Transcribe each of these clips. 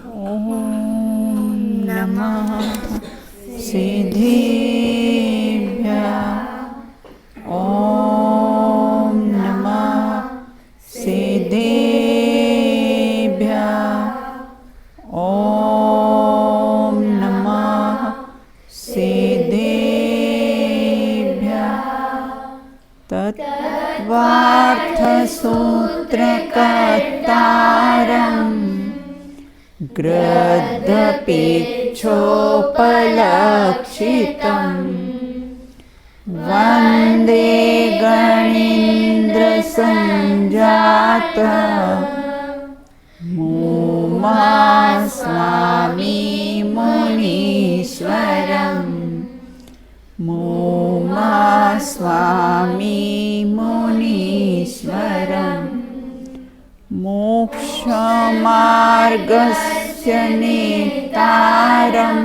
ॐ नमः सिद्धेभ्यः। ॐ नमः सिद्धेभ्यः। ॐ नमः सिद्धेभ्यः। तत्त्वार्थसूत्रकर्तारम् गृध्रपिच्छोपलक्षितम् वन्दे गणेन्द्रसञ्जातं मुमास्वामी मुनीश्वरम् मुमास्वामी मुनीश्वरम् मोक्षमार्गस्य नेतारं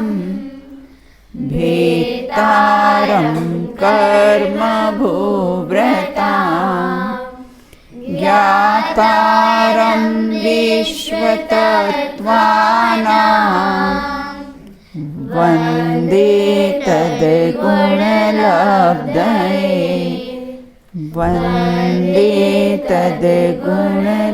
भेतारं कर्मभूव्रतां ज्ञातारं विश्वतत्त्वानां वन्दे तद्गुणलब्धये वन्दे तद्गुणलब्धये।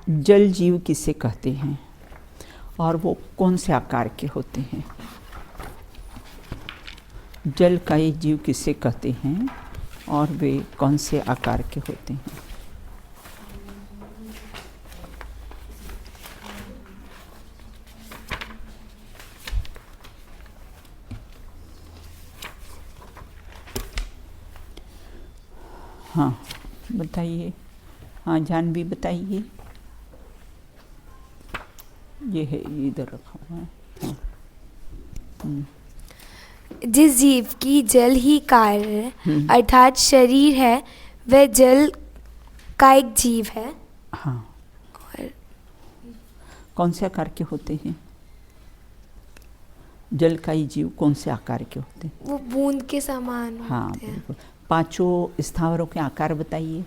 जल जीव किसे कहते हैं और वो कौन से आकार के होते हैं? जल का ये जीव किसे कहते हैं और वे कौन से आकार के होते हैं? हाँ बताइए। हाँ जानवी बताइए। ये है, ये इधर रखा हुआ है। हाँ। जिस जीव की जल ही कार्य अर्थात शरीर है वह जल का एक जीव है। हाँ। और कौन से आकार के होते हैं? जल का ही जीव कौन से आकार के होते हैं? वो बूंद के समान हाँ होते हैं। बिल्कुल। पांचों स्थावरों के आकार बताइए।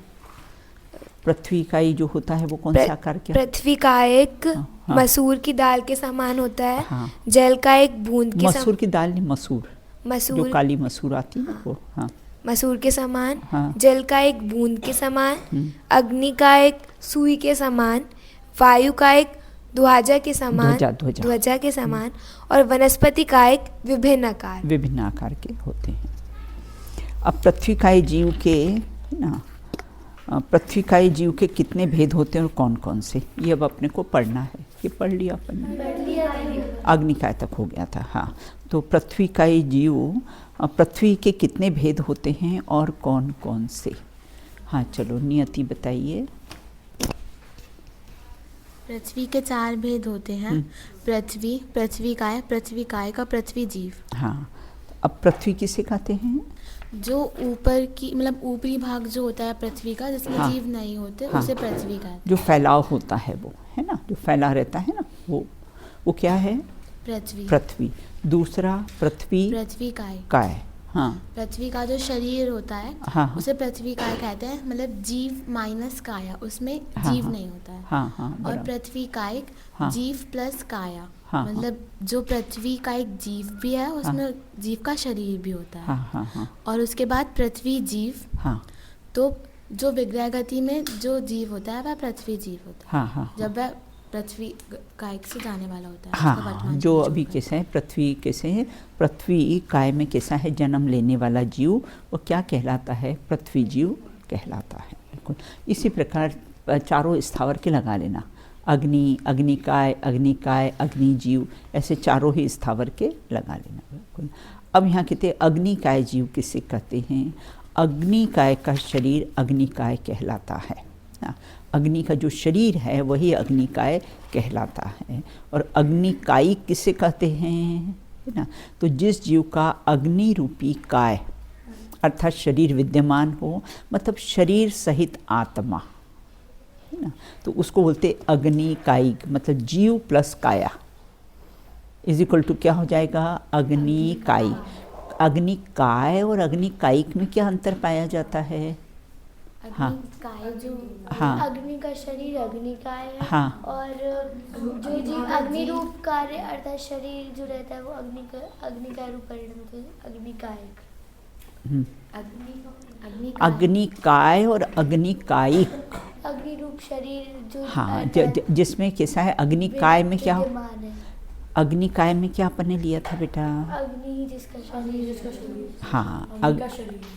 पृथ्वी का ही जो होता है वो कौन से आकार के? पृथ्वी का एक हाँ। मसूर की दाल के समान होता है। हाँ। जल का एक बूंद के मसूर की दाल नहीं, मसूर जो मसूर काली मसूर आती है वो। हाँ। मसूर के समान। हाँ। जल का एक बूंद के समान। अग्नि का एक सुई के समान। वायु का एक ध्वजा के समान, ध्वजा के समान। और वनस्पति का एक विभिन्न आकार के होते हैं। अब पृथ्वी का जीव के ना, पृथ्वी का जीव के कितने भेद होते हैं और कौन कौन से, ये अब अपने को पढ़ना है। ये पढ़ लिया अपन ने, अग्निकाय तक हो गया था। हाँ, तो पृथ्वी का जीव, पृथ्वी के कितने भेद होते हैं और कौन कौन से? हाँ चलो नियति बताइए। पृथ्वी के 4 भेद होते हैं। पृथ्वी, पृथ्वीकाय, पृथ्वीकाय का पृथ्वी जीव। हाँ, अब पृथ्वी किसे कहते हैं? जो ऊपर की मतलब ऊपरी भाग जो होता है पृथ्वी का, जिसमें हाँ। जीव नहीं होते, हाँ। उसे पृथ्वी कहते हैं। जो फैलाव होता है वो है ना, जो फैला रहता है ना, वो क्या है? पृथ्वी। दूसरा पृथ्वीकाय। काय। हाँ। पृथ्वी का जो शरीर होता है, हाँ। उसे पृथ्वीकाय कहते हैं। मतलब जीव माइनस काया, उसमें हाँ। जीव हाँ। नहीं होता है। हाँ हाँ और पृथ्वीकायिक हाँ। जीव प्लस काया। हाँ। मतलब जो पृथ्वी का एक जीव भी है, उसमें जीव का शरीर भी होता है। हाँ हाँ हाँ। और उसके बाद पृथ्वी जीव। हाँ। तो जो विग्रह गति में जो जीव होता है वह पृथ्वी जीव होता है। हाँ हाँ। जब वह पृथ्वी कायिक से जाने वाला होता है। हाँ, जो अभी कैसा है, पृथ्वी कैसे है, पृथ्वी काय में कैसा है, जन्म लेने वाला जीव, वो क्या कहलाता है? पृथ्वी जीव कहलाता है। बिल्कुल इसी प्रकार चारों स्थावर के लगा लेना, अग्नि, अग्निकाय, अग्निकाय, अग्निजीव, ऐसे चारों ही स्थावर के लगा लेना। बिल्कुल। अब यहाँ कहते अग्निकाय जीव किसे कहते हैं? अग्निकाय का शरीर अग्निकाय कहलाता है। अग्नि का जो शरीर है वही अग्निकाय कहलाता है। और अग्निकायी किसे कहते हैं, है ना? तो जिस जीव का अग्नि रूपी काय अर्थात शरीर विद्यमान हो, मतलब शरीर सहित आत्मा, है ना, तो उसको बोलते अग्निकायिक, मतलब जीव प्लस काया, इज इक्वल टू क्या हो जाएगा, अग्निकायिक। अग्निकाय और अग्निकायिक में क्या अंतर पाया जाता है? हाँ अग्निकाय जो हाँ अग्नि का शरीर अग्निकाय है। हाँ और जो जीव अग्नि रूप कार्य अर्थात शरीर जो रहता है वो अग्निकाय रूप परिणाम तो अग्निकायिक। अग्निकाय और अग्निकायिक, अग्नि रूप शरीर जो हाँ जिसमें कैसा है, अग्निकाय में क्या, विद्यमान है। अग्निकाय में क्या आपने लिया था बेटा? अग्नि ही जिसका शरीर, हाँ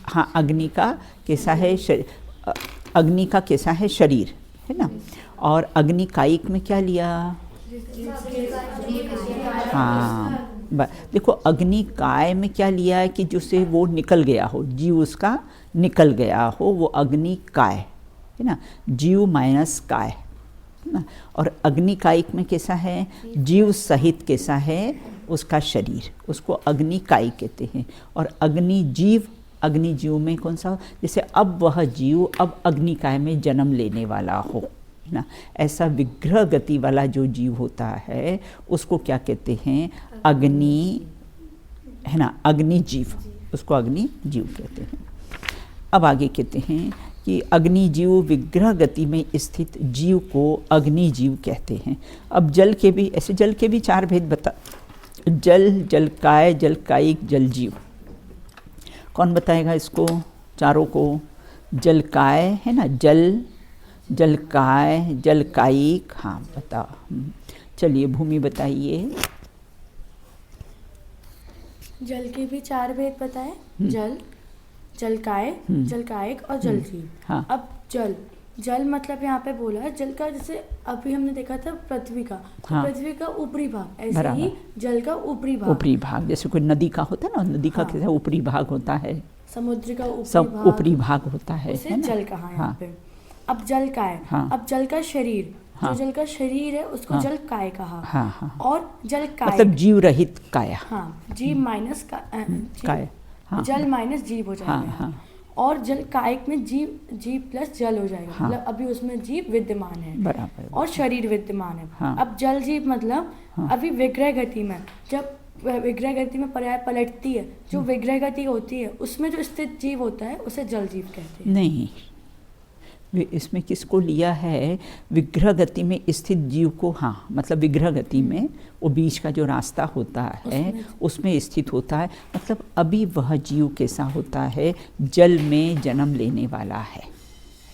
हाँ अग्नि का कैसा है अग्नि का कैसा है शरीर, है ना। और अग्निकायिक में क्या लिया? हाँ देखो अग्निकाय में क्या लिया है कि जिससे वो निकल गया हो, जीव उसका निकल गया हो, वो अग्निकाय है ना, जीव माइनस काय है ना। और अग्निकायिक में कैसा है, जीव सहित कैसा है उसका शरीर, उसको अग्निकायिक कहते हैं। और अग्नि जीव में कौन सा, जैसे अब वह जीव अब अग्निकाय में जन्म लेने वाला हो, है ना। ऐसा विग्रह गति वाला जो जीव होता है उसको क्या कहते हैं, अग्नि, है ना, अग्नि जीव, उसको अग्नि जीव कहते हैं। अब आगे कहते हैं कि अग्नि जीव विग्रह गति में स्थित जीव को अग्नि जीव कहते हैं। अब जल के भी ऐसे, जल के भी 4 भेद बता, जल, जलकाय, जलकायिक, जल जीव। कौन बताएगा इसको चारों को? जलकाय है ना, जल, जलकाय, जलकायिक, हाँ बताओ। चलिए भूमि बताइए। जल के भी 4 भेद बताए, जल, जलकाय, जलकायिक और जल जीव। हाँ। अब जल मतलब यहाँ पे बोला है जल का, जैसे अभी हमने देखा था पृथ्वी का, तो हाँ। पृथ्वी का ऊपरी भाग, ऐसे ही जल का ऊपरी भाग, जैसे कोई नदी का होता है ना, नदी का कैसा ऊपरी भाग होता है, समुद्र का ऊपरी भाग होता है, उसे जल कहा यहाँ पे। अब जल काय, अब जल का शरीर, जो जल का शरीर है उसको जल काय कहा। और जल काय मतलब जीव रहित काया, हाँ, जीव माइनस काय, जल माइनस जीव हो जाएगा। और जल कायिक में जीव प्लस जल हो जाएगा, मतलब अभी उसमें जीव विद्यमान है बराबर, और शरीर विद्यमान है। अब जल जीव मतलब अभी विग्रह गति में, जब विग्रह गति में पर्याय पलटती है, जो विग्रह गति होती है उसमें जो स्थित जीव होता है उसे जल जीव कहते हैं। नहीं, इसमें किसको लिया है, विग्रह गति में स्थित जीव को, हाँ मतलब विग्रह गति में वो बीच का जो रास्ता होता है उसमें स्थित होता है, मतलब अभी वह जीव कैसा होता है, जल में जन्म लेने वाला है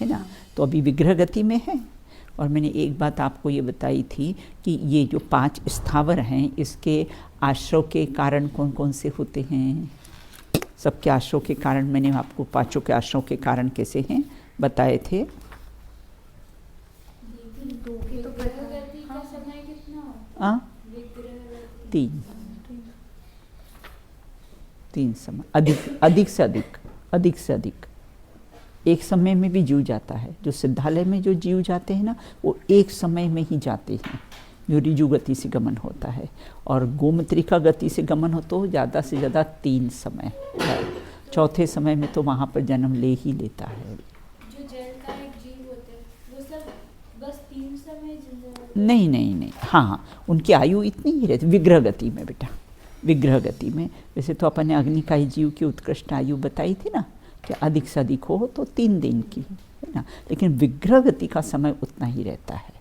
ना, तो अभी विग्रह गति में है। और मैंने एक बात आपको ये बताई थी कि ये जो 5 स्थावर हैं इसके आश्रव के कारण कौन कौन से होते हैं, सबके आश्रव के कारण मैंने आपको 5 के आश्रव के कारण कैसे हैं बताए थे। तीन समय, अधिक से अधिक एक समय में भी जीव जाता है। जो सिद्धालय में जो जीव जाते हैं ना वो एक समय में ही जाते हैं, जो ऋजु गति से गमन होता है। और गोमत्रिका गति से गमन हो तो ज़्यादा से ज़्यादा 3 समय, चौथे समय में तो वहाँ पर जन्म ले ही लेता है। जो जल का एक जीव होते हैं वो सब बस 3 समय नहीं, हाँ उनकी आयु इतनी ही रहती विग्रह गति में बेटा, विग्रह गति में। वैसे तो अपन ने अग्निकाय जीव की उत्कृष्ट आयु बताई थी ना कि अधिक से अधिक हो तो 3 दिन की, है ना, लेकिन विग्रह गति का समय उतना ही रहता है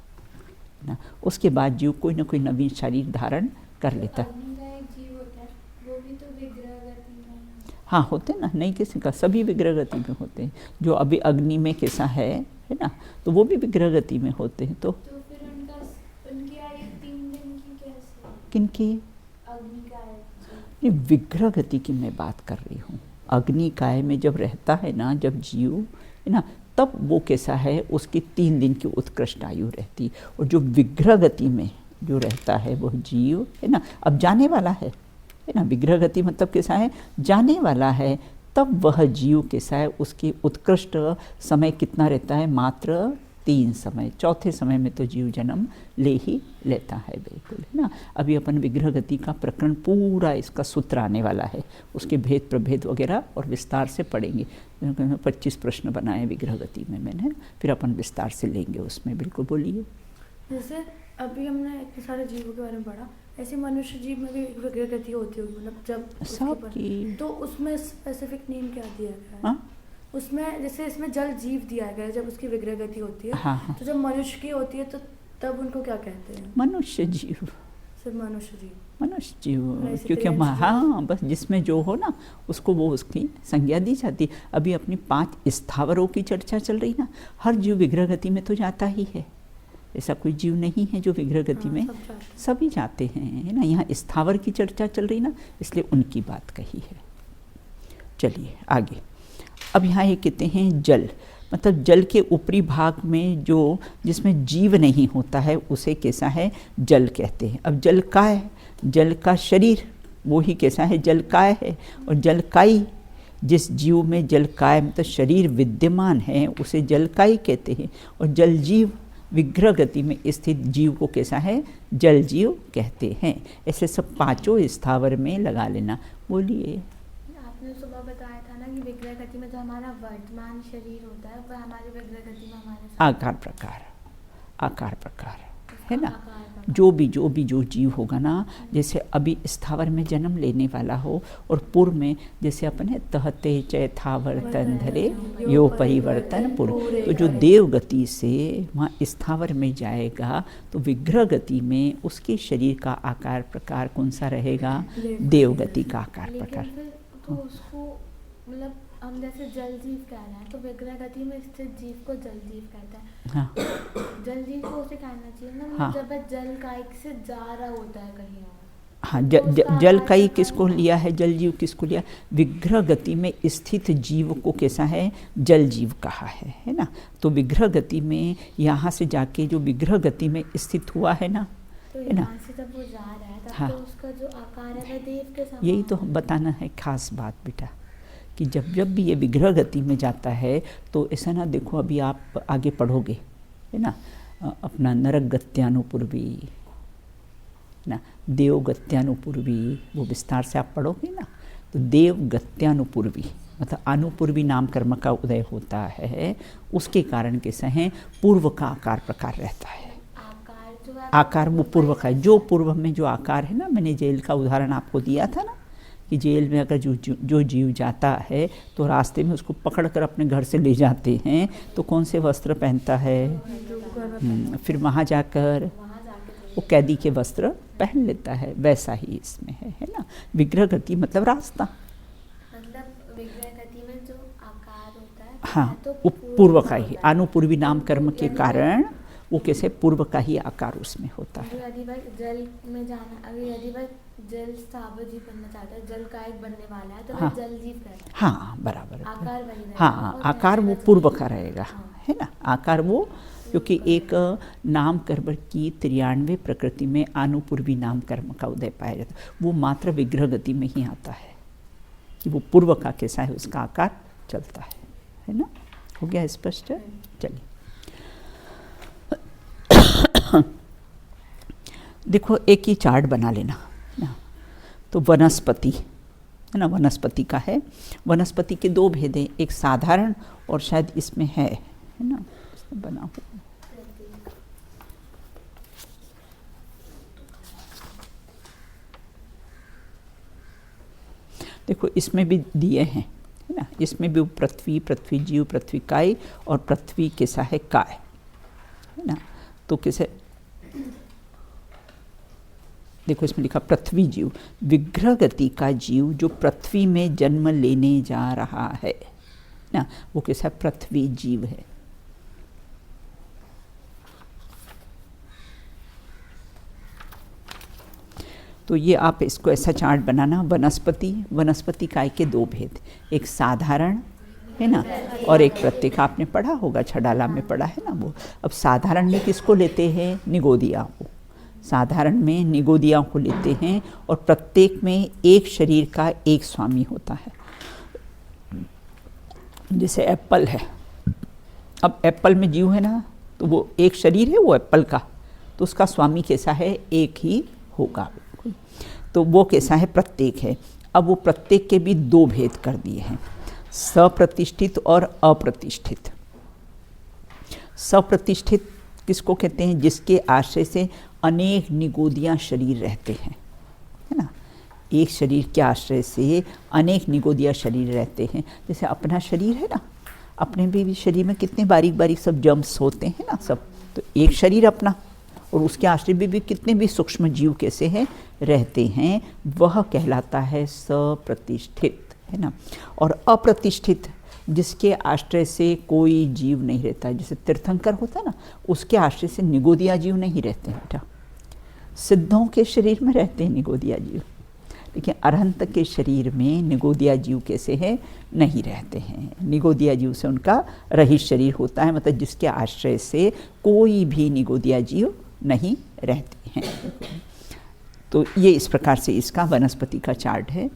ना। उसके बाद जीव कोई ना कोई नवीन शरीर धारण कर लेता है। जीव होता है वो भी तो विग्रह गति में, हाँ होते ना, नहीं किसी का, सभी विग्रह गति में होते हैं। जो अभी अग्नि में कैसा है ना, तो वो भी विग्रह गति में होते हैं। तो फिर उनकी आयु 3 दिन की कैसे? किनकी? अग्निकाय। विग्रह गति की मैं बात कर रही हूँ। अग्निकाय में जब रहता है ना, जब जीव है ना, तब वो कैसा है, उसकी 3 दिन की उत्कृष्ट आयु रहती। और जो विग्रह गति में जो रहता है वह जीव है ना, अब जाने वाला है ना, विग्रह गति मतलब कैसा है, जाने वाला है, तब वह जीव कैसा है, उसकी उत्कृष्ट समय कितना रहता है, मात्र 3 समय। चौथे समय में तो जीव जन्म ले ही लेता है, बिल्कुल, है ना। अभी अपन विग्रह गति का प्रकरण पूरा इसका सूत्र आने वाला है, उसके भेद प्रभेद वगैरह और विस्तार से पढ़ेंगे। 25 प्रश्न बनाए विग्रह गति में मैंने, फिर अपन विस्तार से लेंगे उसमें, बिल्कुल बोलिए। जैसे अभी हमने इतने सारे जीवों के बारे में पढ़ा, ऐसे मनुष्य जीव में भी विग्रह गति होती होगी, मतलब जब सबकी। तो उसमें स्पेसिफिक नेम क्या दिया गया है? हाँ? उसमें जैसे इसमें जल जीव दिया गया है, जब उसकी विग्रह गति होती है। हाँ। तो जब मनुष्य की होती है तो तब उनको क्या कहते हैं? मनुष्य जीव। सिर्फ मनुष्य जीव। मनुष्य जीव, ऐसे क्योंकि क्रिएट हाँ बस जिसमें जो हो ना उसको वो उसकी संज्ञा दी जाती। अभी अपनी 5 स्थावरों की चर्चा चल रही ना, हर जीव विग्रह गति में तो जाता ही है, ऐसा कोई जीव नहीं है जो विग्रह गति में, सभी जाते हैं, है ना। यहाँ स्थावर की चर्चा चल रही ना, इसलिए उनकी बात कही है। चलिए आगे। अब यहाँ ये कहते हैं जल, मतलब जल के ऊपरी भाग में जो जिसमें जीव नहीं होता है उसे कैसा है? जल कहते हैं। अब जल काय, जल का शरीर वो ही कैसा है? जल काय है। और जलकाई, जिस जीव में जलकाय मतलब शरीर विद्यमान है उसे जलकाई कहते हैं। और जल जीव विग्रह गति में स्थित जीव को कैसा है? जल जीव कहते हैं। ऐसे सब 5 स्थावर में लगा लेना। बोलिए। आपने सुबह बताया था ना कि विग्रह गति में जो हमारा वर्तमान शरीर होता है वह हमारी विग्रह गति में हमारे आकार प्रकार है ना। जो जीव होगा ना, जैसे अभी स्थावर में जन्म लेने वाला हो और पूर्व में जैसे अपने तहते चैथा वर्तन धरे यो परिवर्तन पूर्व, तो जो देव गति से वहाँ स्थावर में जाएगा तो विग्रह गति में उसके शरीर का आकार प्रकार कौन सा रहेगा? देव गति का आकार प्रकार। तो उसको मतलब हम जैसे जल जीव कह रहे हैं तो विग्रह गति में स्थित जीव को जल जीव कहते हैं। हाँ। जल जीव को उसे कहना चाहिए ना, हाँ। जब वह जल कायिक से जा रहा होता है कहीं और। हाँ, जल काई किसको लिया है? जल जीव किसको लिया? विग्रह गति में स्थित जीव को कैसा है? जल जीव कहा है ना। तो विग्रह गति में यहाँ से जाके जो विग्रह गति में स्थित हुआ है ना, तो है ना। यहाँ से जब वो जा रहा है तब हाँ। तो उसका जो आकार है वह देव के समान। यही तो बताना है खास बात बेटा, कि जब भी ये विग्रह गति में जाता है तो ऐसा ना देखो, अभी आप आगे पढ़ोगे है ना, अपना नरक गत्यानुपूर्वी ना, देव गत्यानुपूर्वी, वो विस्तार से आप पढ़ोगे ना। तो देव गत्यानुपूर्वी मतलब अनुपूर्वी नाम कर्म का उदय होता है, उसके कारण कैसे हैं? पूर्व का आकार प्रकार रहता है। आकार वो पूर्व का है, जो पूर्व में जो आकार है ना, मैंने जेल का उदाहरण आपको दिया था ना, कि जेल में अगर जो जीव जाता है तो रास्ते में उसको पकड़कर अपने घर से ले जाते हैं तो कौन से वस्त्र पहनता है? फिर वहाँ जाकर वो कैदी के वस्त्र पहन लेता है, वैसा ही इसमें है ना। विग्रह गति मतलब रास्ता, मतलब विग्रह गति में जो आकार होता है हाँ, तो वो पूर्व का ही, अनुपूर्वी नाम कर्म के कारण वो कैसे पूर्व का ही आकार उसमें होता है। यदि वह जल में जाना, अगर यदि वह जल स्थावर जीव बनना चाहता है, जल कायिक बनने वाला है तो हाँ। वह जल जीव कहलाता है। हाँ बराबर है। आकार वही रहेगा। हाँ, और आकार वो पूर्व का रहेगा, है ना। आकार वो, क्योंकि एक नाम कर्म की 93 प्रकृति में अनुपूर्वी नाम कर्म का उदय पाया जाता है, वो मात्र विग्रह गति में ही आता है कि वो पूर्व का कैसा है उसका आकार चलता है ना। हो गया स्पष्ट? चलिए देखो, एक ही चार्ट बना लेना ना। तो वनस्पति है ना, वनस्पति का है। वनस्पति के 2 भेद हैं, एक साधारण और शायद इसमें है ना, इसमें बना हुआ। देखो इसमें भी दिए हैं है ना, इसमें भी पृथ्वी, पृथ्वी जीव, पृथ्वी काय और पृथ्वी कैसा है? काय है ना। तो कैसे देखो इसमें लिखा पृथ्वी जीव, विग्रह गति का जीव जो पृथ्वी में जन्म लेने जा रहा है ना, वो कैसा पृथ्वी जीव है। तो ये आप इसको ऐसा चार्ट बनाना। वनस्पति काय के 2 भेद, एक साधारण है ना और एक प्रत्येक। आपने पढ़ा होगा, छडाला में पढ़ा है ना वो। अब साधारण में किसको लेते हैं? निगोदिया को। साधारण में निगोदिया को लेते हैं और प्रत्येक में एक शरीर का एक स्वामी होता है। जैसे एप्पल है, अब एप्पल में जीव है ना, तो वो एक शरीर है वो एप्पल का, तो उसका स्वामी कैसा है? एक ही होगा। तो वो कैसा है? प्रत्येक है। अब वो प्रत्येक के भी 2 भेद कर दिए हैं, सप्रतिष्ठित और अप्रतिष्ठित। सप्रतिष्ठित किसको कहते हैं? जिसके आश्रय से अनेक निगोदियाँ शरीर रहते हैं, है ना। एक शरीर के आश्रय से अनेक निगोदिया शरीर रहते हैं। जैसे अपना शरीर है ना, अपने भी शरीर में कितने बारीक बारीक सब जम्स होते हैं ना सब, तो एक शरीर अपना, और उसके आश्रय भी कितने भी सूक्ष्म जीव कैसे हैं रहते हैं, वह कहलाता है सप्रतिष्ठित, है ना। और अप्रतिष्ठित जिसके आश्रय से कोई जीव नहीं रहता है, जैसे तीर्थंकर होता है ना, उसके आश्रय से निगोदिया जीव नहीं रहते हैं बेटा। सिद्धों के शरीर में रहते हैं निगोदिया जीव, लेकिन अरहंत के शरीर में निगोदिया जीव कैसे हैं, नहीं रहते हैं। निगोदिया जीव से उनका रहित शरीर होता है, मतलब जिसके आश्रय से कोई भी निगोदिया जीव नहीं रहते हैं। तो ये इस प्रकार से इसका वनस्पति का चार्ट है।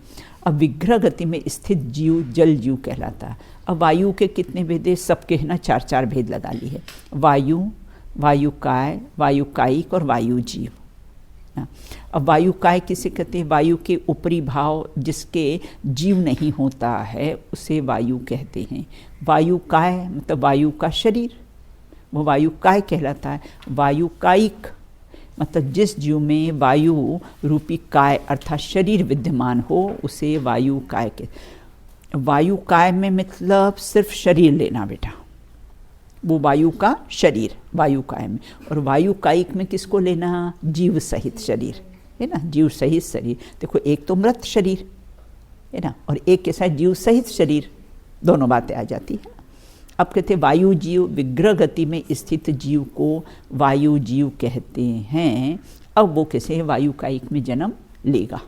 अब विग्रह गति में स्थित जीव जल जीव कहलाता है। अब वायु के कितने भेद है, सबके है ना 4-4 भेद लगा ली है। वायु, वायुकाय, वायुकायिक और वायु जीव। अब वायुकाय किसे कहते हैं, वायु के ऊपरी भाव जिसके जीव नहीं होता है उसे वायु कहते हैं। वायुकाय मतलब वायु का शरीर, वो वायुकाय कहलाता है। वायुकायिक मतलब जिस जीव में वायु रूपी काय अर्थात शरीर विद्यमान हो उसे वायुकाय के। वायुकाय में मतलब सिर्फ शरीर लेना बेटा, वो वायु का शरीर वायुकाय में। और वायुकायिक में किसको लेना, जीव सहित शरीर, है ना, जीव सहित शरीर। देखो एक तो मृत शरीर है ना, और एक के साथ जीव सहित शरीर, दोनों बातें आ जाती है। अब कहते हैं वायु जीव, विग्रह गति में स्थित जीव को वायु जीव कहते हैं। अब वो कैसे वायुकायिक में जन्म लेगा।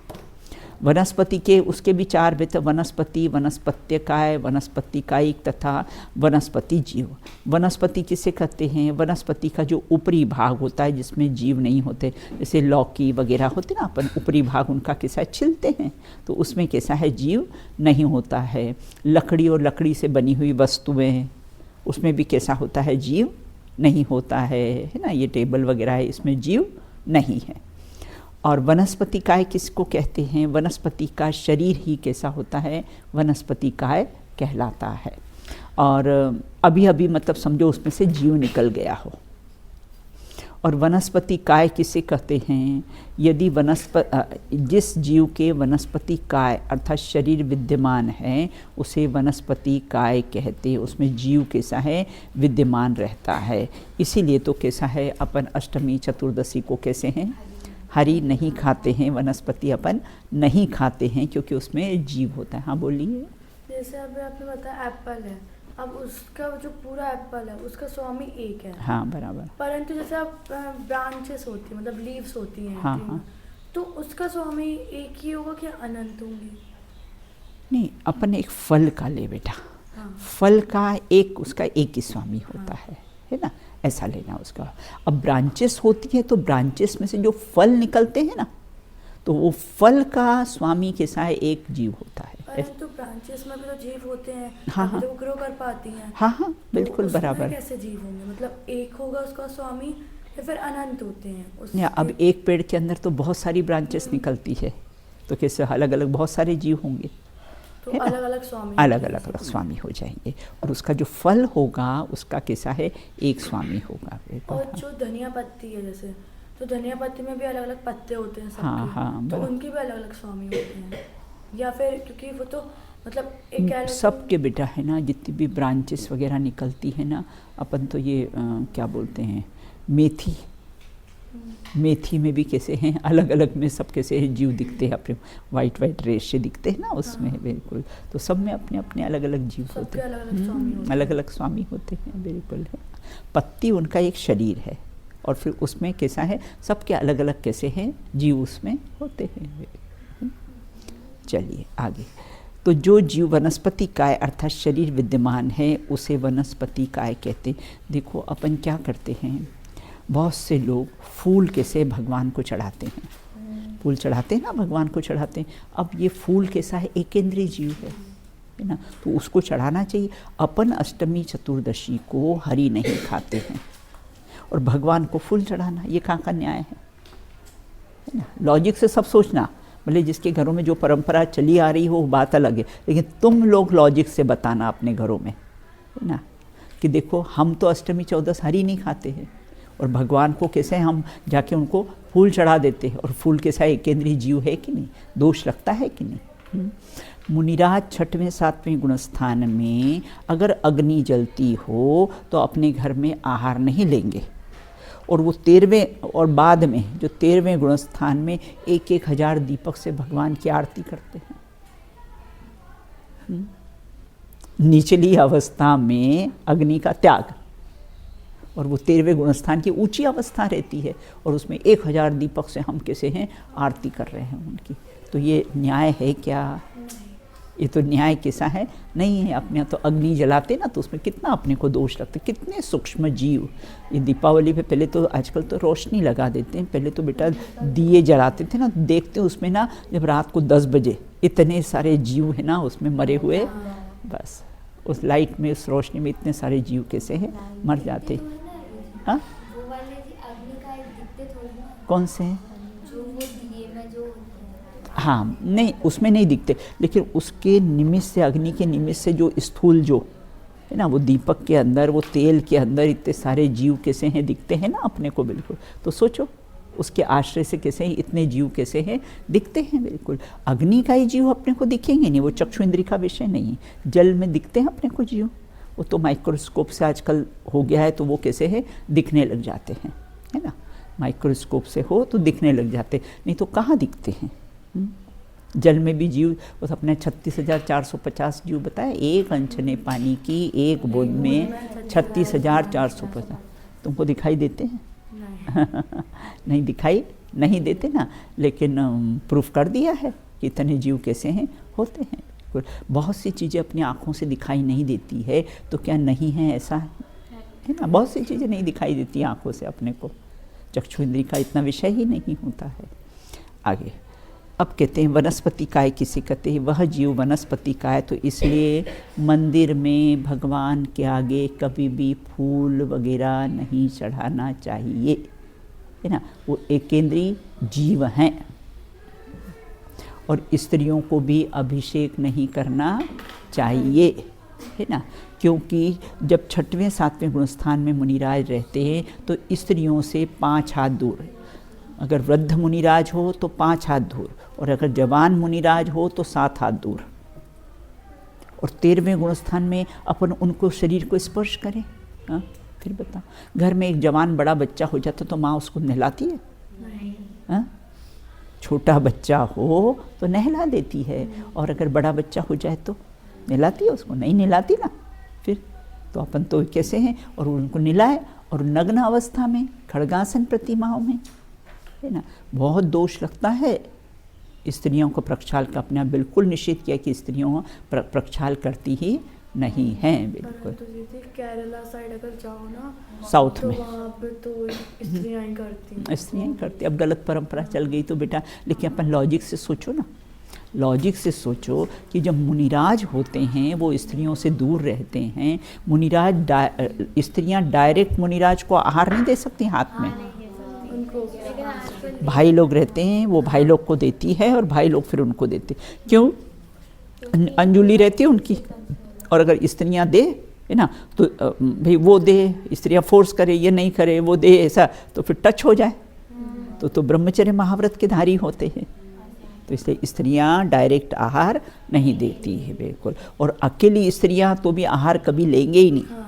वनस्पति के उसके भी 4 भेद, वनस्पति, वनस्पत्यकाय, वनस्पतिकायिक तथा वनस्पति जीव। वनस्पति किसे कहते हैं, वनस्पति का जो ऊपरी भाग होता है जिसमें जीव नहीं होते, जैसे लौकी वगैरह होते ना, अपन ऊपरी भाग उनका कैसा छिलते हैं तो उसमें कैसा है, जीव नहीं होता है। लकड़ी और लकड़ी से बनी हुई वस्तुएं, उसमें भी कैसा होता है, जीव नहीं होता है ना। ये टेबल वगैरह है, इसमें जीव नहीं है। और वनस्पति काय किसको कहते हैं, वनस्पति का शरीर ही कैसा होता है, वनस्पति काय कहलाता है। और अभी अभी मतलब समझो उसमें से जीव निकल गया हो। और वनस्पति काय किसे कहते हैं, यदि जिस जीव के वनस्पति काय अर्थात शरीर विद्यमान है उसे वनस्पति काय कहते हैं। उसमें जीव कैसा है, विद्यमान रहता है। इसीलिए तो कैसा है, अपन अष्टमी चतुर्दशी को कैसे हैं, हरी नहीं खाते हैं, वनस्पति अपन नहीं खाते हैं क्योंकि उसमें जीव होता है। हाँ बोलिए। जैसे अभी आपने बताया एप्पल है, अब उसका जो पूरा एप्पल है उसका स्वामी एक है। हाँ बराबर। परंतु जैसे अब ब्रांचेस होती है, मतलब लीव्स होती हैं, हाँ हाँ, तो उसका स्वामी एक ही होगा क्या अनंत होंगे? नहीं, अपन एक फल का ले बेटा। हाँ। फल का एक उसका एक ही स्वामी होता है ना, ऐसा लेना उसका। अब ब्रांचेस होती है तो ब्रांचेस में से जो फल निकलते हैं ना, तो वो फल का स्वामी के साथ एक जीव होता है। परंतु ब्रांचेस में भी तो जीव होते हैं। हाँ हाँ, तो ग्रो कर पाती हैं। हाँ हाँ बिल्कुल तो बराबर। कैसे जीव होंगे, मतलब एक होगा उसका स्वामी या फिर अनंत होते हैं या अब एक पेड़ के अंदर तो बहुत सारी ब्रांचेस निकलती है, तो कैसे अलग अलग बहुत सारे जीव होंगे, तो अलग अलग स्वामी, अलग अलग स्वामी हो जाएंगे। और उसका जो फल होगा उसका कैसा है, एक स्वामी होगा। और जो धनिया पत्ती है जैसे, तो धनिया पत्ती में भी अलग अलग पत्ते होते हैं सबके। हाँ हाँ, तो उनके भी अलग अलग स्वामी होते हैं, या फिर क्योंकि वो तो मतलब एक सबके बेटा है ना, जितनी भी ब्रांचेस वगैरह निकलती है ना, अपन तो ये क्या बोलते हैं, मेथी, मेथी में भी कैसे हैं अलग अलग में सब कैसे जीव दिखते हैं, अपने वाइट वाइट रेशे दिखते हैं ना उसमें। हाँ। बिल्कुल, तो सब में अपने अपने अलग अलग जीव होते हैं, अलग अलग स्वामी होते हैं। बिल्कुल है। पत्ती उनका एक शरीर है और फिर उसमें कैसा है, सबके अलग अलग कैसे हैं जीव उसमें होते हैं। चलिए आगे। तो जो जीव वनस्पति काय अर्थात शरीर विद्यमान है उसे वनस्पति काय कहते। देखो अपन क्या करते हैं, बहुत से लोग फूल कैसे भगवान को चढ़ाते हैं, फूल चढ़ाते हैं ना, भगवान को चढ़ाते हैं। अब ये फूल कैसा है, एकेंद्रीय जीव है ना, तो उसको चढ़ाना चाहिए। अपन अष्टमी चतुर्दशी को हरी नहीं खाते हैं और भगवान को फूल चढ़ाना, ये कहाँ का न्याय है ना। लॉजिक से सब सोचना, भले जिसके घरों में जो परंपरा चली आ रही हो वो बात अलग है, लेकिन तुम लोग लॉजिक से बताना अपने घरों में, है ना, कि देखो हम तो अष्टमी चौदस हरी नहीं खाते हैं और भगवान को कैसे हम जाके उनको फूल चढ़ा देते हैं, और फूल कैसा एक केंद्रीय जीव है कि नहीं, दोष लगता है कि नहीं। मुनिराज 6वें 7वें गुणस्थान में अगर अग्नि जलती हो तो अपने घर में आहार नहीं लेंगे, और वो 13वें और बाद में जो 13वें गुणस्थान में 1,000 दीपक से भगवान की आरती करते हैं। निचली अवस्था में अग्नि का त्याग, और वो 13वें गुणस्थान की ऊंची अवस्था रहती है, और उसमें 1,000 दीपक से हम कैसे हैं आरती कर रहे हैं उनकी। तो ये न्याय है क्या? ये तो न्याय कैसा है? नहीं है। अपने तो अग्नि जलाते ना तो उसमें कितना अपने को दोष लगता है, कितने सूक्ष्म जीव। ये दीपावली पे पहले तो, आजकल तो रोशनी लगा देते हैं, पहले तो बेटा दिए जलाते थे ना, देखते उसमें ना जब रात को 10 बजे इतने सारे जीव है ना उसमें मरे हुए, बस उस लाइट में, उस रोशनी में इतने सारे जीव कैसे हैं मर जाते। हाँ, कौन से? हाँ, नहीं उसमें नहीं दिखते, लेकिन उसके निमित्त से, अग्नि के निमित्त से जो स्थूल जो है ना, वो दीपक के अंदर, वो तेल के अंदर इतने सारे जीव कैसे हैं दिखते हैं ना अपने को, बिल्कुल। तो सोचो उसके आश्रय से कैसे हैं इतने जीव कैसे हैं दिखते हैं, बिल्कुल। अग्नि का ही जीव अपने को दिखेंगे नहीं, वो चक्षु इंद्री का विषय नहीं। जल में दिखते हैं अपने को जीव, वो तो माइक्रोस्कोप से आजकल हो गया है, तो वो कैसे है दिखने लग जाते हैं, है ना। माइक्रोस्कोप से हो तो दिखने लग जाते, नहीं तो कहाँ दिखते हैं। जल में भी जीव, बस अपने 36,450 जीव बताए, एक अंशने पानी की एक बूंद में 36,450। तुमको दिखाई देते हैं? नहीं दिखाई नहीं देते ना, लेकिन प्रूफ कर दिया है कि इतने जीव कैसे हैं होते हैं। बहुत सी चीज़ें अपनी आँखों से दिखाई नहीं देती है, तो क्या नहीं है ऐसा है ना। बहुत सी चीज़ें नहीं दिखाई देती आँखों से अपने को, चक्षु इंद्री का इतना विषय ही नहीं होता है। आगे अब कहते हैं वनस्पति काय किसे कहते हैं, वह जीव वनस्पति काय। तो इसलिए मंदिर में भगवान के आगे कभी भी फूल वगैरह नहीं चढ़ाना चाहिए, है ना। वो एक केंद्रीय जीव हैं, और स्त्रियों को भी अभिषेक नहीं करना चाहिए, है ना। क्योंकि जब 6वें 7वें गुणस्थान में मुनिराज रहते हैं तो स्त्रियों से 5 हाथ दूर है। अगर वृद्ध मुनिराज हो तो 5 हाथ दूर, और अगर जवान मुनिराज हो तो 7 हाथ दूर। और 13वें गुणस्थान में अपन उनको शरीर को स्पर्श करें। हाँ, फिर बताओ, घर में एक जवान बड़ा बच्चा हो जाता तो माँ उसको नहलाती है? नहीं। हाँ, छोटा बच्चा हो तो नहला देती है, और अगर बड़ा बच्चा हो जाए तो नहलाती है उसको? नहीं नहलाती ना। फिर तो अपन तो कैसे हैं, और उनको नहलाए, और नग्न अवस्था में खड़गासन प्रतिमाओं में, है ना। बहुत दोष लगता है स्त्रियों को प्रक्षाल का। अपने आप बिल्कुल निषेध किया कि स्त्रियों प्रक्षाल करती ही नहीं हैं, बिल्कुल। तो केरला साइड अगर जाओ ना साउथ तो में वहाँ पे तो स्त्रियाँ ही करती हैं। स्त्रियाँ ही करती। अब गलत परंपरा चल गई तो बेटा, लेकिन अपन लॉजिक से सोचो ना, लॉजिक से सोचो कि जब मुनिराज होते हैं वो स्त्रियों से दूर रहते हैं। मुनिराज स्त्रियाँ डायरेक्ट मुनिराज को आहार नहीं दे सकती हाथ में, भाई लोग रहते हैं, वो भाई लोग को देती है, और भाई लोग फिर उनको देते। क्यों? अंजुली रहती है उनकी, और अगर स्त्रियां दे, है ना, तो भाई वो दे, स्त्रियां फोर्स करे, ये नहीं करे, वो दे, ऐसा तो फिर टच हो जाए, तो ब्रह्मचर्य महाव्रत के धारी होते हैं। तो इसलिए स्त्रियां डायरेक्ट आहार नहीं देती है, बिल्कुल। और अकेली स्त्रियां तो भी आहार कभी लेंगे ही नहीं।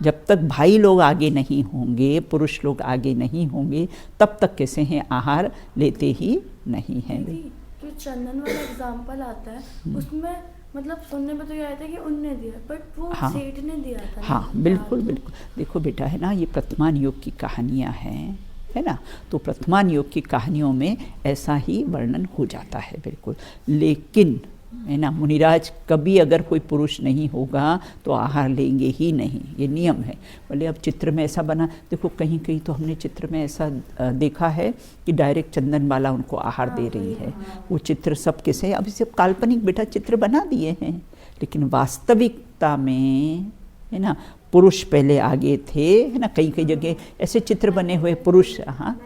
जब तक भाई लोग आगे नहीं होंगे, पुरुष लोग आगे नहीं होंगे, तब तक कैसे हैं आहार लेते ही नहीं हैं। जो चंदन वाला एग्जाम्पल आता है उसमें मतलब सुनने में तो ये आता है कि उनने दिया, बट वो हाँ, सेठ ने दिया था। हाँ बिल्कुल बिल्कुल। देखो बेटा, है ना, ये वर्तमान युग की कहानियाँ हैं, है ना। तो वर्तमान युग की कहानियों में ऐसा ही वर्णन हो जाता है, बिल्कुल। लेकिन है ना, मुनिराज कभी अगर कोई पुरुष नहीं होगा तो आहार लेंगे ही नहीं, ये नियम है। बोले अब चित्र में ऐसा बना, देखो कहीं कहीं तो हमने चित्र में ऐसा देखा है कि डायरेक्ट चंदन वाला उनको आहार दे रही है। वो चित्र सब कैसे, अभी सब काल्पनिक बेटा चित्र बना दिए हैं, लेकिन वास्तविकता में है ना पुरुष पहले आगे थे, है ना। कई कई जगह ऐसे चित्र बने हुए पुरुष, हाँ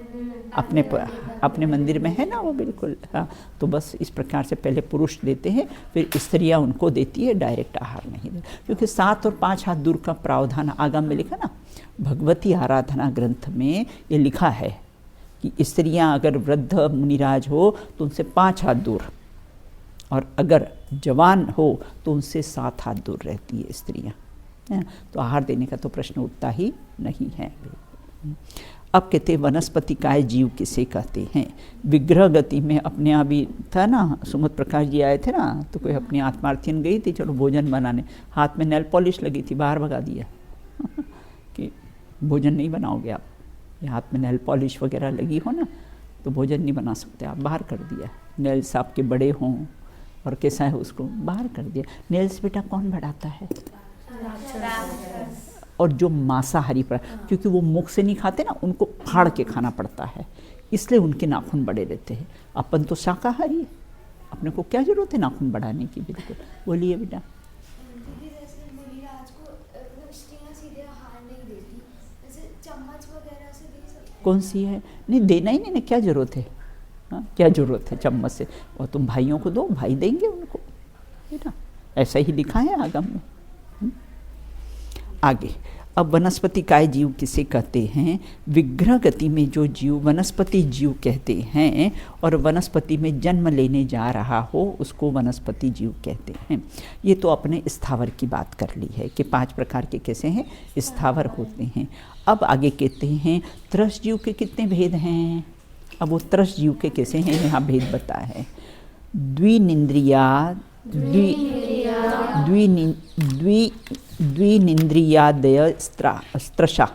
अपने मंदिर में है ना वो, बिल्कुल। हाँ, तो बस इस प्रकार से पहले पुरुष देते हैं, फिर स्त्रियां उनको देती है, डायरेक्ट आहार नहीं देती, क्योंकि 7 और 5 हाथ दूर का प्रावधान आगम में लिखा ना, भगवती आराधना ग्रंथ में ये लिखा है कि स्त्रियां अगर वृद्ध मुनिराज हो तो उनसे 5 हाथ दूर, और अगर जवान हो तो उनसे 7 हाथ दूर रहती है स्त्रियां। तो आहार देने का तो प्रश्न उठता ही नहीं है। अब कहते हैं वनस्पति काय जीव किसे कहते हैं। विग्रह गति में अपने आप ही था ना, सुमत प्रकाश जी आए थे ना, तो कोई अपनी आत्मार्थियन गई थी, चलो भोजन बनाने, हाथ में नेल पॉलिश लगी थी, बाहर भगा दिया कि भोजन नहीं बनाओगे आप, ये हाथ में नेल पॉलिश वगैरह लगी हो ना तो भोजन नहीं बना सकते आप, बाहर कर दिया। नेल्स आपके बड़े हों और कैसा है उसको बाहर कर दिया। नेल्स बेटा कौन बढ़ाता है? और जो मांसाहारी पर, क्योंकि वो मुख से नहीं खाते ना, उनको फाड़ के खाना पड़ता है, इसलिए उनके नाखून बड़े रहते हैं। अपन तो शाकाहारी, अपने को क्या जरूरत है नाखून बढ़ाने की। बिल्कुल बोलिए बेटा। दीदी जैसे मुनिराज को स्त्रियां सीधे आहार नहीं देती, जैसे चम्मच वगैरह से दे सकते? कौन सी है? नहीं देना ही नहीं, क्या जरूरत है? हाँ, क्या जरूरत है चम्मच से? और तुम भाइयों को दो, भाई देंगे उनको, है ना, ऐसा ही लिखा है आगम में। आगे अब वनस्पति काय जीव किसे कहते हैं? विग्रह गति में जो जीव वनस्पति जीव कहते हैं, और वनस्पति में जन्म लेने जा रहा हो उसको वनस्पति जीव कहते हैं। ये तो अपने स्थावर की बात कर ली है कि 5 प्रकार के कैसे हैं, स्थावर होते हैं। अब आगे कहते हैं त्रस जीव के कितने भेद हैं। अब वो त्रस जीव के कैसे हैं, यहाँ भेद बता है। द्विनिंद्रियादय स्त्रशा,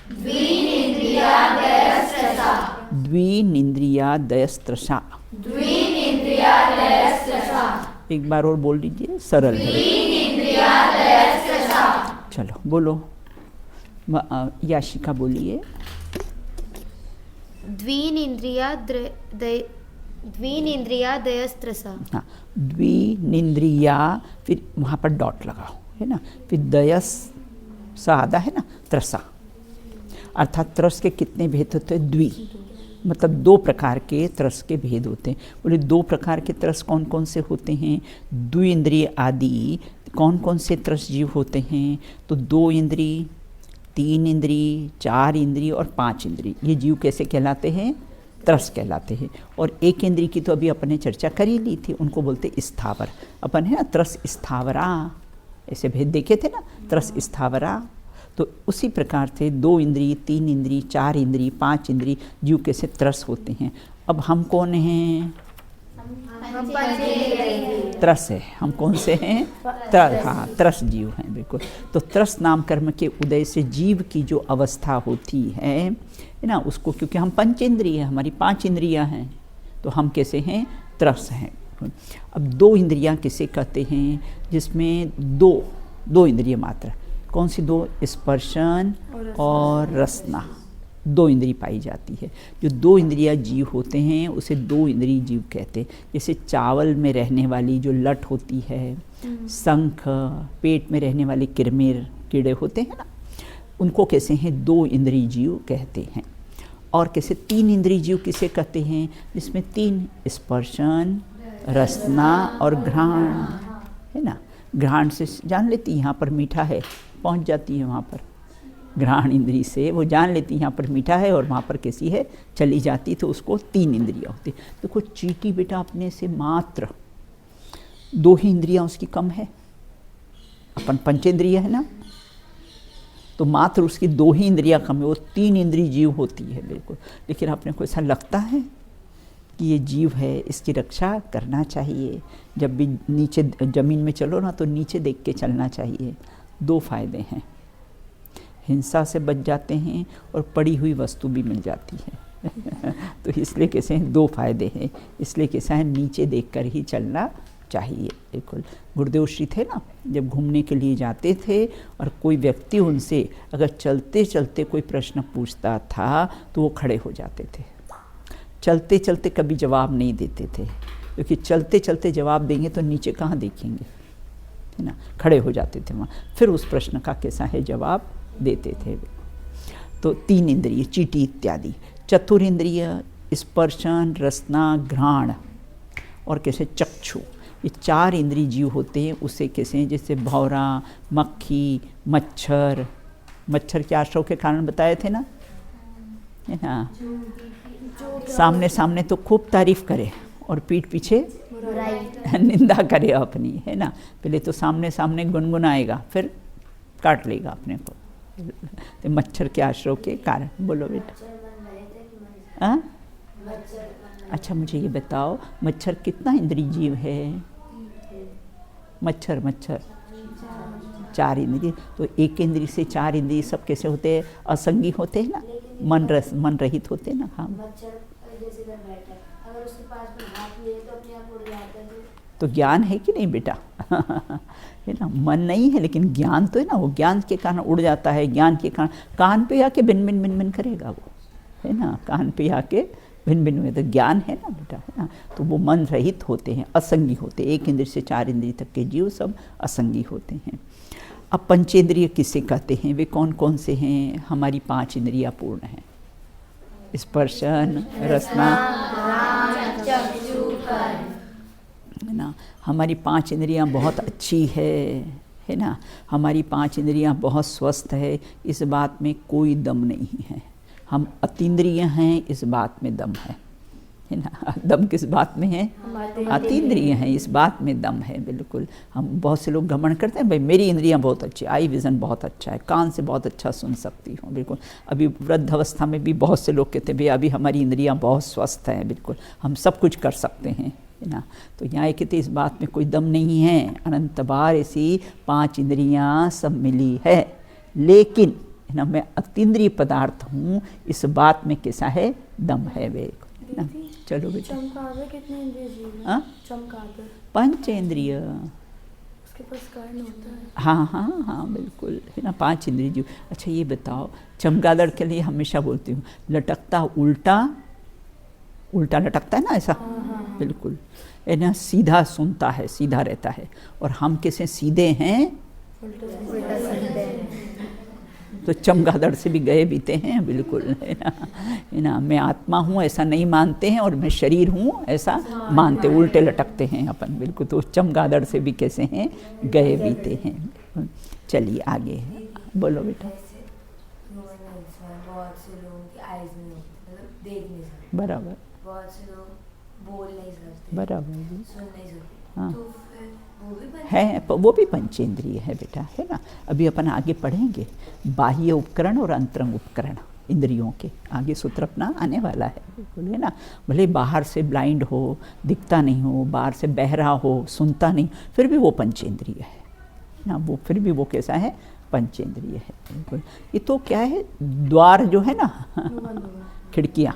द्विनिंद्रियादयस्त्रशा, द्विनिंद्रियादयस्त्रशा। एक बार और बोल दीजिए, सरल है। चलो बोलो, याशिका बोलिए। द्विनिंद्रियादयस्त्रसा। हाँ, द्विनिंद्रिया, फिर वहाँ पर डॉट लगाओ, है ना, फिर दयस सादा है ना, त्रसा, अर्थात त्रस के कितने भेद होते हैं? द्वि, मतलब 2 प्रकार के त्रस के भेद होते हैं। बोले 2 प्रकार के त्रस कौन कौन से होते हैं? द्विइंद्रिय आदि कौन कौन से त्रस जीव होते हैं? तो 2 इंद्रिय, 3 इंद्रिय, 4 इंद्रिय और 5 इंद्रिय, ये जीव कैसे कहलाते हैं? त्रस कहलाते हैं। और 1 इंद्रिय की तो अभी अपने चर्चा कर ही ली थी, उनको बोलते स्थावर। अपन है ना त्रस स्थावरा, ऐसे भेद देखे थे ना, त्रस स्थावरा। तो उसी प्रकार से 2 इंद्रिय, 3 इंद्रिय, 4 इंद्रिय, 5 इंद्रिय जीव कैसे त्रस होते हैं। अब हम कौन हैं? त्रस है। हम कौन से हैं? हाँ, त्रस जीव हैं, बिल्कुल। तो त्रस नाम कर्म के उदय से जीव की जो अवस्था होती है ना, उसको, क्योंकि हम पंचेंद्रिय हैं, हमारी 5 इंद्रियां हैं, तो हम कैसे हैं? त्रस हैं। अब 2 इंद्रियां किसे कहते हैं? जिसमें दो इंद्रिय मात्र। कौन सी 2? स्पर्शन और रसना, 2 इंद्रिय पाई जाती है। जो 2 इंद्रिया जीव होते हैं उसे 2 इंद्रिय जीव कहते हैं। जैसे चावल में रहने वाली जो लट होती है, शंख, पेट में रहने वाले किरमिर कीड़े होते हैं ना, उनको कैसे हैं? 2 इंद्रिय जीव कहते हैं। और कैसे 3 इंद्रिय जीव किसे कहते हैं? जिसमें 3 स्पर्शन, रसना और घ्राण, है ना। घ्राण से जान लेती यहाँ पर मीठा है, पहुँच जाती है वहाँ पर। घ्राण इंद्रिय से वो जान लेती यहाँ पर मीठा है और वहाँ पर कैसी है, चली जाती, तो उसको 3 इंद्रियाँ होती। देखो चींटी बेटा अपने से मात्र 2 ही इंद्रियाँ उसकी कम है, अपन पंचेंद्रिय है ना, तो मात्र उसकी 2 ही इंद्रियाँ कम है, वो 3 इंद्रिय जीव होती है, बिल्कुल। लेकिन अपने को ऐसा लगता है कि ये जीव है, इसकी रक्षा करना चाहिए। जब भी नीचे ज़मीन में चलो ना तो नीचे देख के चलना चाहिए। 2 फायदे हैं, हिंसा से बच जाते हैं और पड़ी हुई वस्तु भी मिल जाती है तो इसलिए कैसे हैं? 2 फायदे हैं, इसलिए कैसा है, नीचे देखकर ही चलना चाहिए, बिल्कुल। गुरुदेव श्री थे ना, जब घूमने के लिए जाते थे और कोई व्यक्ति उनसे अगर चलते चलते कोई प्रश्न पूछता था तो वो खड़े हो जाते थे। चलते चलते कभी जवाब नहीं देते थे, क्योंकि चलते चलते जवाब देंगे तो नीचे कहाँ देखेंगे, है ना, खड़े हो जाते थे वहाँ, फिर उस प्रश्न का कैसा है जवाब देते थे। तो 3 इंद्रिय चीटी इत्यादि, चतुरिंद्रिय स्पर्शन रसना घ्राण और कैसे चक्षु, ये 4 इंद्रिय जीव होते हैं। उससे कैसे हैं, जैसे भौरा, मक्खी, मच्छर, मच्छर के आश्रव के कारण बताए थे ना, है ना, सामने सामने तो खूब तारीफ करे और पीठ पीछे निंदा करे अपनी, है ना, पहले तो सामने सामने गुनगुनाएगा फिर काट लेगा अपने को, तो मच्छर के आश्रव के कारण। बोलो बेटा। हाँ, अच्छा मुझे ये बताओ, मच्छर कितना इंद्रिय जीव है? मच्छर 4 इंद्रिय, तो एक इंद्रिय से 4 इंद्रिय सब कैसे होते हैं? असंगी होते हैं ना, मन रहित होते हैं ना। हाँ, तो ज्ञान है कि नहीं बेटा? है ना, मन नहीं है लेकिन ज्ञान तो है ना, वो ज्ञान के कारण उड़ जाता है, ज्ञान के कारण कान पे आके बिन बिन बिन बिन करेगा वो, है ना, कान पे आके भिन्न भिन्न में, तो ज्ञान है ना बेटा, है ना, तो वो मन रहित होते हैं, असंगी होते हैं। 1 इंद्रिय से 4 इंद्रिय तक के जीव सब असंगी होते हैं। अब पंचेंद्रिय किसे कहते हैं? वे कौन कौन से हैं? हमारी 5 इंद्रियां पूर्ण हैं, स्पर्शन रसना, है ना, हमारी 5 इंद्रियां बहुत अच्छी है ना, हमारी 5 इंद्रियां बहुत स्वस्थ है, इस बात में कोई दम नहीं है। हम अतीन्द्रिय हैं, इस बात में दम है ना। दम किस बात में है? अतीन्द्रिय हैं, इस बात में दम है बिल्कुल। हम बहुत से लोग घमंड करते हैं, भाई मेरी इंद्रियां बहुत अच्छी, आई विज़न बहुत अच्छा है, कान से बहुत अच्छा सुन सकती हूँ, बिल्कुल। अभी वृद्धावस्था में भी बहुत से लोग कहते हैं भाई अभी हमारी इंद्रियां बहुत स्वस्थ हैं, बिल्कुल हम सब कुछ कर सकते हैं, है ना। तो यहाँ कहते इस बात में कोई दम नहीं है। अनंत बार ऐसी 5 इंद्रियां सब मिली है, लेकिन है ना मैं अतीन्द्रिय पदार्थ हूँ, इस बात में कैसा है? दम है वे ना। चलो बेटा, चमगादड़ कितने इंद्रिय जीव है? हाँ, चमगादड़ 5 इंद्रिय, उसके पास कर्ण होता है। हाँ बिल्कुल, है ना, 5 इंद्रिय जीव। अच्छा ये बताओ, चमगादड़ के लिए हमेशा बोलती हूँ, लटकता उल्टा लटकता है ना ऐसा, बिल्कुल, है ना, सीधा सुनता है, सीधा रहता है, और हम कैसे सीधे हैं? तो चमगादड़ से भी गए बीते हैं, बिल्कुल, है ना, मैं आत्मा हूँ ऐसा नहीं मानते हैं, और मैं शरीर हूँ ऐसा मानते, उल्टे लटकते हैं अपन, बिल्कुल। तो चमगादड़ से भी कैसे हैं? गए बीते हैं। चलिए आगे बोलो बेटा। बहुत से लोगों की आइज में मतलब देख नहीं सकते, बराबर, बहुत से लोग बोल नहीं सकते, बराबर, सुन नहीं सकते, हाँ, तो फिर वो भी पंचेंद्रिय है बेटा, है ना। अभी अपन आगे पढ़ेंगे बाह्य उपकरण और अंतरंग उपकरण इंद्रियों के, आगे सूत्र अपना आने वाला है, बिल्कुल, है ना। भले बाहर से ब्लाइंड हो, दिखता नहीं हो, बाहर से बहरा हो, सुनता नहीं, फिर भी वो पंचेंद्रिय है ना, वो फिर भी वो कैसा है? पंचेंद्रिय है, बिल्कुल। ये तो क्या है, द्वार जो है ना, खिड़कियाँ,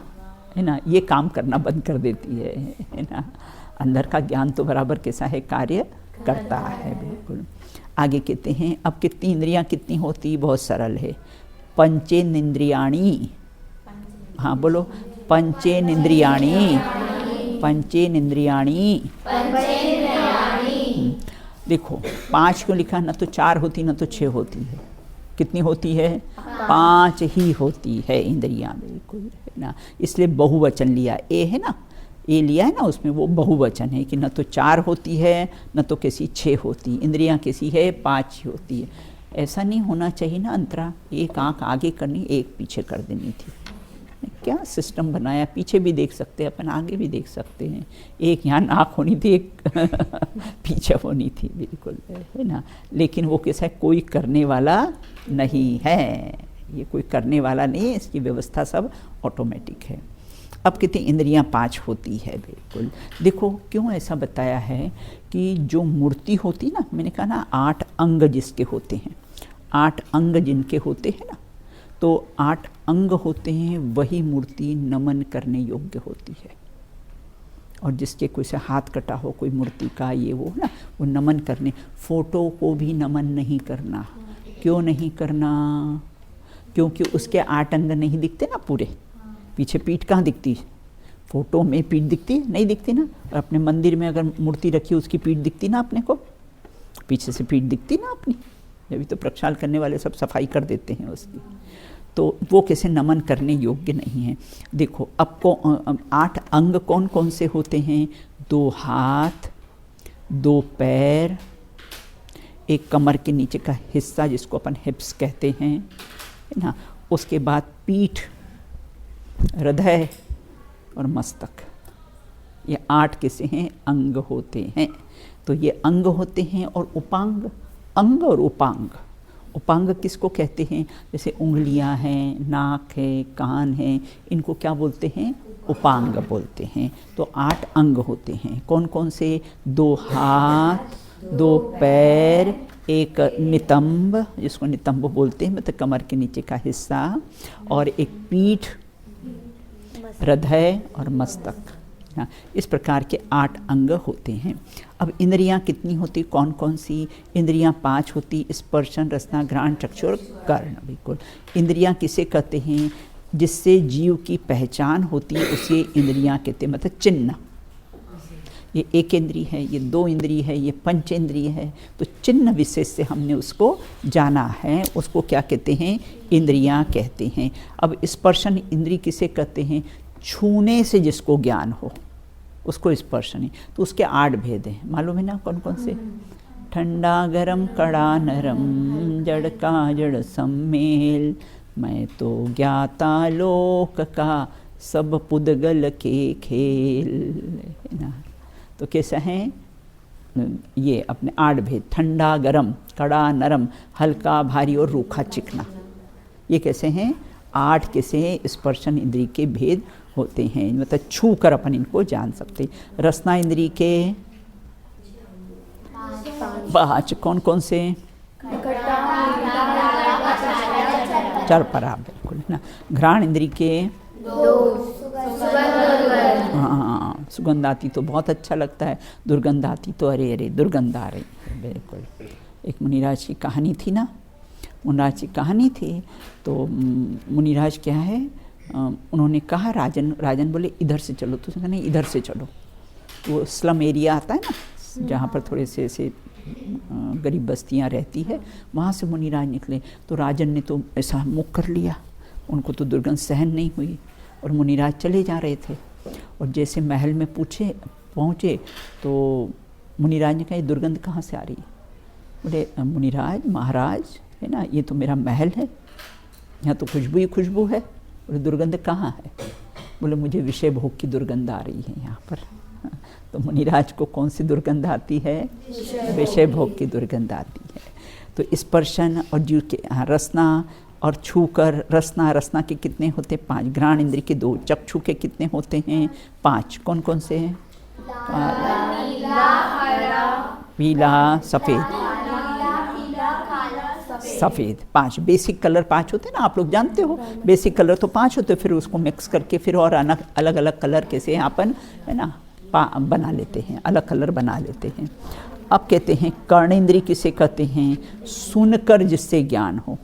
है ना, ये काम करना बंद कर देती है ना। अंदर का ज्ञान तो बराबर कैसा है? कार्य करता है, बिल्कुल। आगे कहते हैं, अब कितनी इंद्रियां कितनी होती? बहुत सरल है, पंचेन्द्रियाणि। हाँ बोलो, पंचेन्द्रियाणि। देखो 5 क्यों लिखा? न तो 4 होती, न तो 6 होती है। कितनी होती है? 5 ही होती है इंद्रियां, बिल्कुल, है ना। इसलिए बहुवचन लिया, ए है ना, ये लिया है ना, उसमें वो बहुवचन है कि न तो 4 होती है, न तो कैसी 6 होती, इंद्रियां कैसी है? 5 ही होती है। ऐसा नहीं होना चाहिए ना अंतरा, एक आँख आगे करनी, एक पीछे कर देनी थी। क्या सिस्टम बनाया, पीछे भी देख सकते हैं अपन, आगे भी देख सकते हैं। एक यहाँ नाक होनी थी, एक पीछे होनी थी, बिल्कुल, है ना। लेकिन वो कैसा है? कोई करने वाला नहीं है, ये कोई करने वाला नहीं है, इसकी व्यवस्था सब ऑटोमेटिक है। अब कितनी इंद्रियां 5 होती है, बिल्कुल। देखो क्यों ऐसा बताया है कि जो मूर्ति होती ना, मैंने कहा ना 8 अंग जिसके होते हैं, 8 अंग जिनके होते हैं ना, तो 8 अंग होते हैं, वही मूर्ति नमन करने योग्य होती है। और जिसके कोई से हाथ कटा हो, कोई मूर्ति का ये वो ना, वो नमन करने, फोटो को भी नमन नहीं करना। क्यों नहीं करना? क्योंकि उसके 8 अंग नहीं दिखते ना पूरे, पीछे पीठ कहाँ दिखती है? फोटो में पीठ दिखती है? नहीं दिखती ना। और अपने मंदिर में अगर मूर्ति रखी, उसकी पीठ दिखती ना अपने को, पीछे से पीठ दिखती ना अपनी, अभी तो प्रक्षाल करने वाले सब सफाई कर देते हैं उसकी, तो वो कैसे नमन करने योग्य नहीं है। देखो अब 8 अंग कौन कौन से होते हैं? 2 हाथ, 2 पैर, एक कमर के नीचे का हिस्सा जिसको अपन हिप्स कहते हैं, है ना, उसके बाद पीठ, हृदय और मस्तक, ये 8 कैसे हैं? अंग होते हैं। तो ये अंग होते हैं। और उपांग, अंग और उपांग, उपांग किसको कहते हैं? जैसे उंगलियां हैं, नाक है, कान है, इनको क्या बोलते हैं? उपांग बोलते हैं। तो 8 अंग होते हैं। कौन कौन से? 2 हाथ, 2 पैर, एक नितंब जिसको नितंब बोलते हैं, मतलब कमर के नीचे का हिस्सा, और एक पीठ, हृदय और मस्तक। हाँ, इस प्रकार के 8 अंग होते हैं। अब इंद्रियां कितनी होती? कौन कौन सी? इंद्रियां 5 होती, स्पर्शन, रसना, घ्राण, चक्षु और कर्ण। बिल्कुल, इंद्रियां किसे कहते हैं? जिससे जीव की पहचान होती है उसे इंद्रियां कहते हैं, मतलब चिन्ह। ये 1 इंद्रिय है, ये 2 इंद्रिय है, ये पंचेंद्रिय है। तो चिन्ह विशेष से हमने उसको जाना है, उसको क्या कहते हैं? इंद्रियां कहते हैं। अब स्पर्शन इंद्रिय किसे कहते हैं? छूने से जिसको ज्ञान हो उसको स्पर्शन है। तो उसके 8 भेद हैं, मालूम है ना कौन कौन से? ठंडा गरम कड़ा नरम, जड़ का जड़ सम्मेल, मैं तो ज्ञाता लोक का सब पुद्गल के खेल, है ना। तो कैसा है ये अपने 8 भेद? ठंडा गरम, कड़ा नरम, हल्का भारी और रूखा चिकना। ये कैसे हैं? 8 कैसे स्पर्शन इंद्रिय के भेद होते हैं, मतलब छू कर अपन इनको जान सकते। रसना इंद्रिय के 5 कौन कौन से? चरपरा, बिल्कुल, है ना। घ्राण इंद्रिय के 2, हाँ, सुगंध आती तो बहुत अच्छा लगता है, दुर्गंध आती तो अरे अरे दुर्गंध आ रही है। बिल्कुल, एक मुनिराज की कहानी थी ना, मुनिराज की कहानी थी। तो मुनिराज क्या है, उन्होंने कहा राजन बोले इधर से चलो, तो उसने कहा नहीं इधर से चलो। वो स्लम एरिया आता है ना, जहाँ पर थोड़े से ऐसे गरीब बस्तियाँ रहती है, वहाँ से मुनिराज निकले। तो राजन ने तो ऐसा मुख कर लिया, उनको तो दुर्गंध सहन नहीं हुई और मुनिराज चले जा रहे थे। और जैसे महल में पहुँचे तो मुनिराज ने कहा ये दुर्गंध कहाँ से आ रही है? बोले मुनिराज महाराज, है ना, ये तो मेरा महल है, यहाँ तो खुशबू ही खुशबू है। बोले दुर्गंध कहाँ है? बोले मुझे विषय भोग की दुर्गंध आ रही है यहाँ पर। तो मुनिराज को कौन सी दुर्गंध आती है? विषय भोग की दुर्गंध आती है। तो स्पर्शन और जीव के रसना और छूकर, रसना के कितने होते? 5। घ्राण इंद्रिय के 2। चक्षु के कितने होते हैं? 5। कौन कौन से हैं? पीला, सफ़ेद 5। बेसिक कलर 5 होते हैं ना, आप लोग जानते हो। बेसिक कलर तो 5 होते, फिर उसको मिक्स करके फिर और अलग अलग कलर कैसे अपन, है ना, बना लेते हैं, अलग कलर बना लेते हैं। अब कहते हैं कर्णेंद्रिय किसे कहते हैं? सुनकर जिससे ज्ञान हो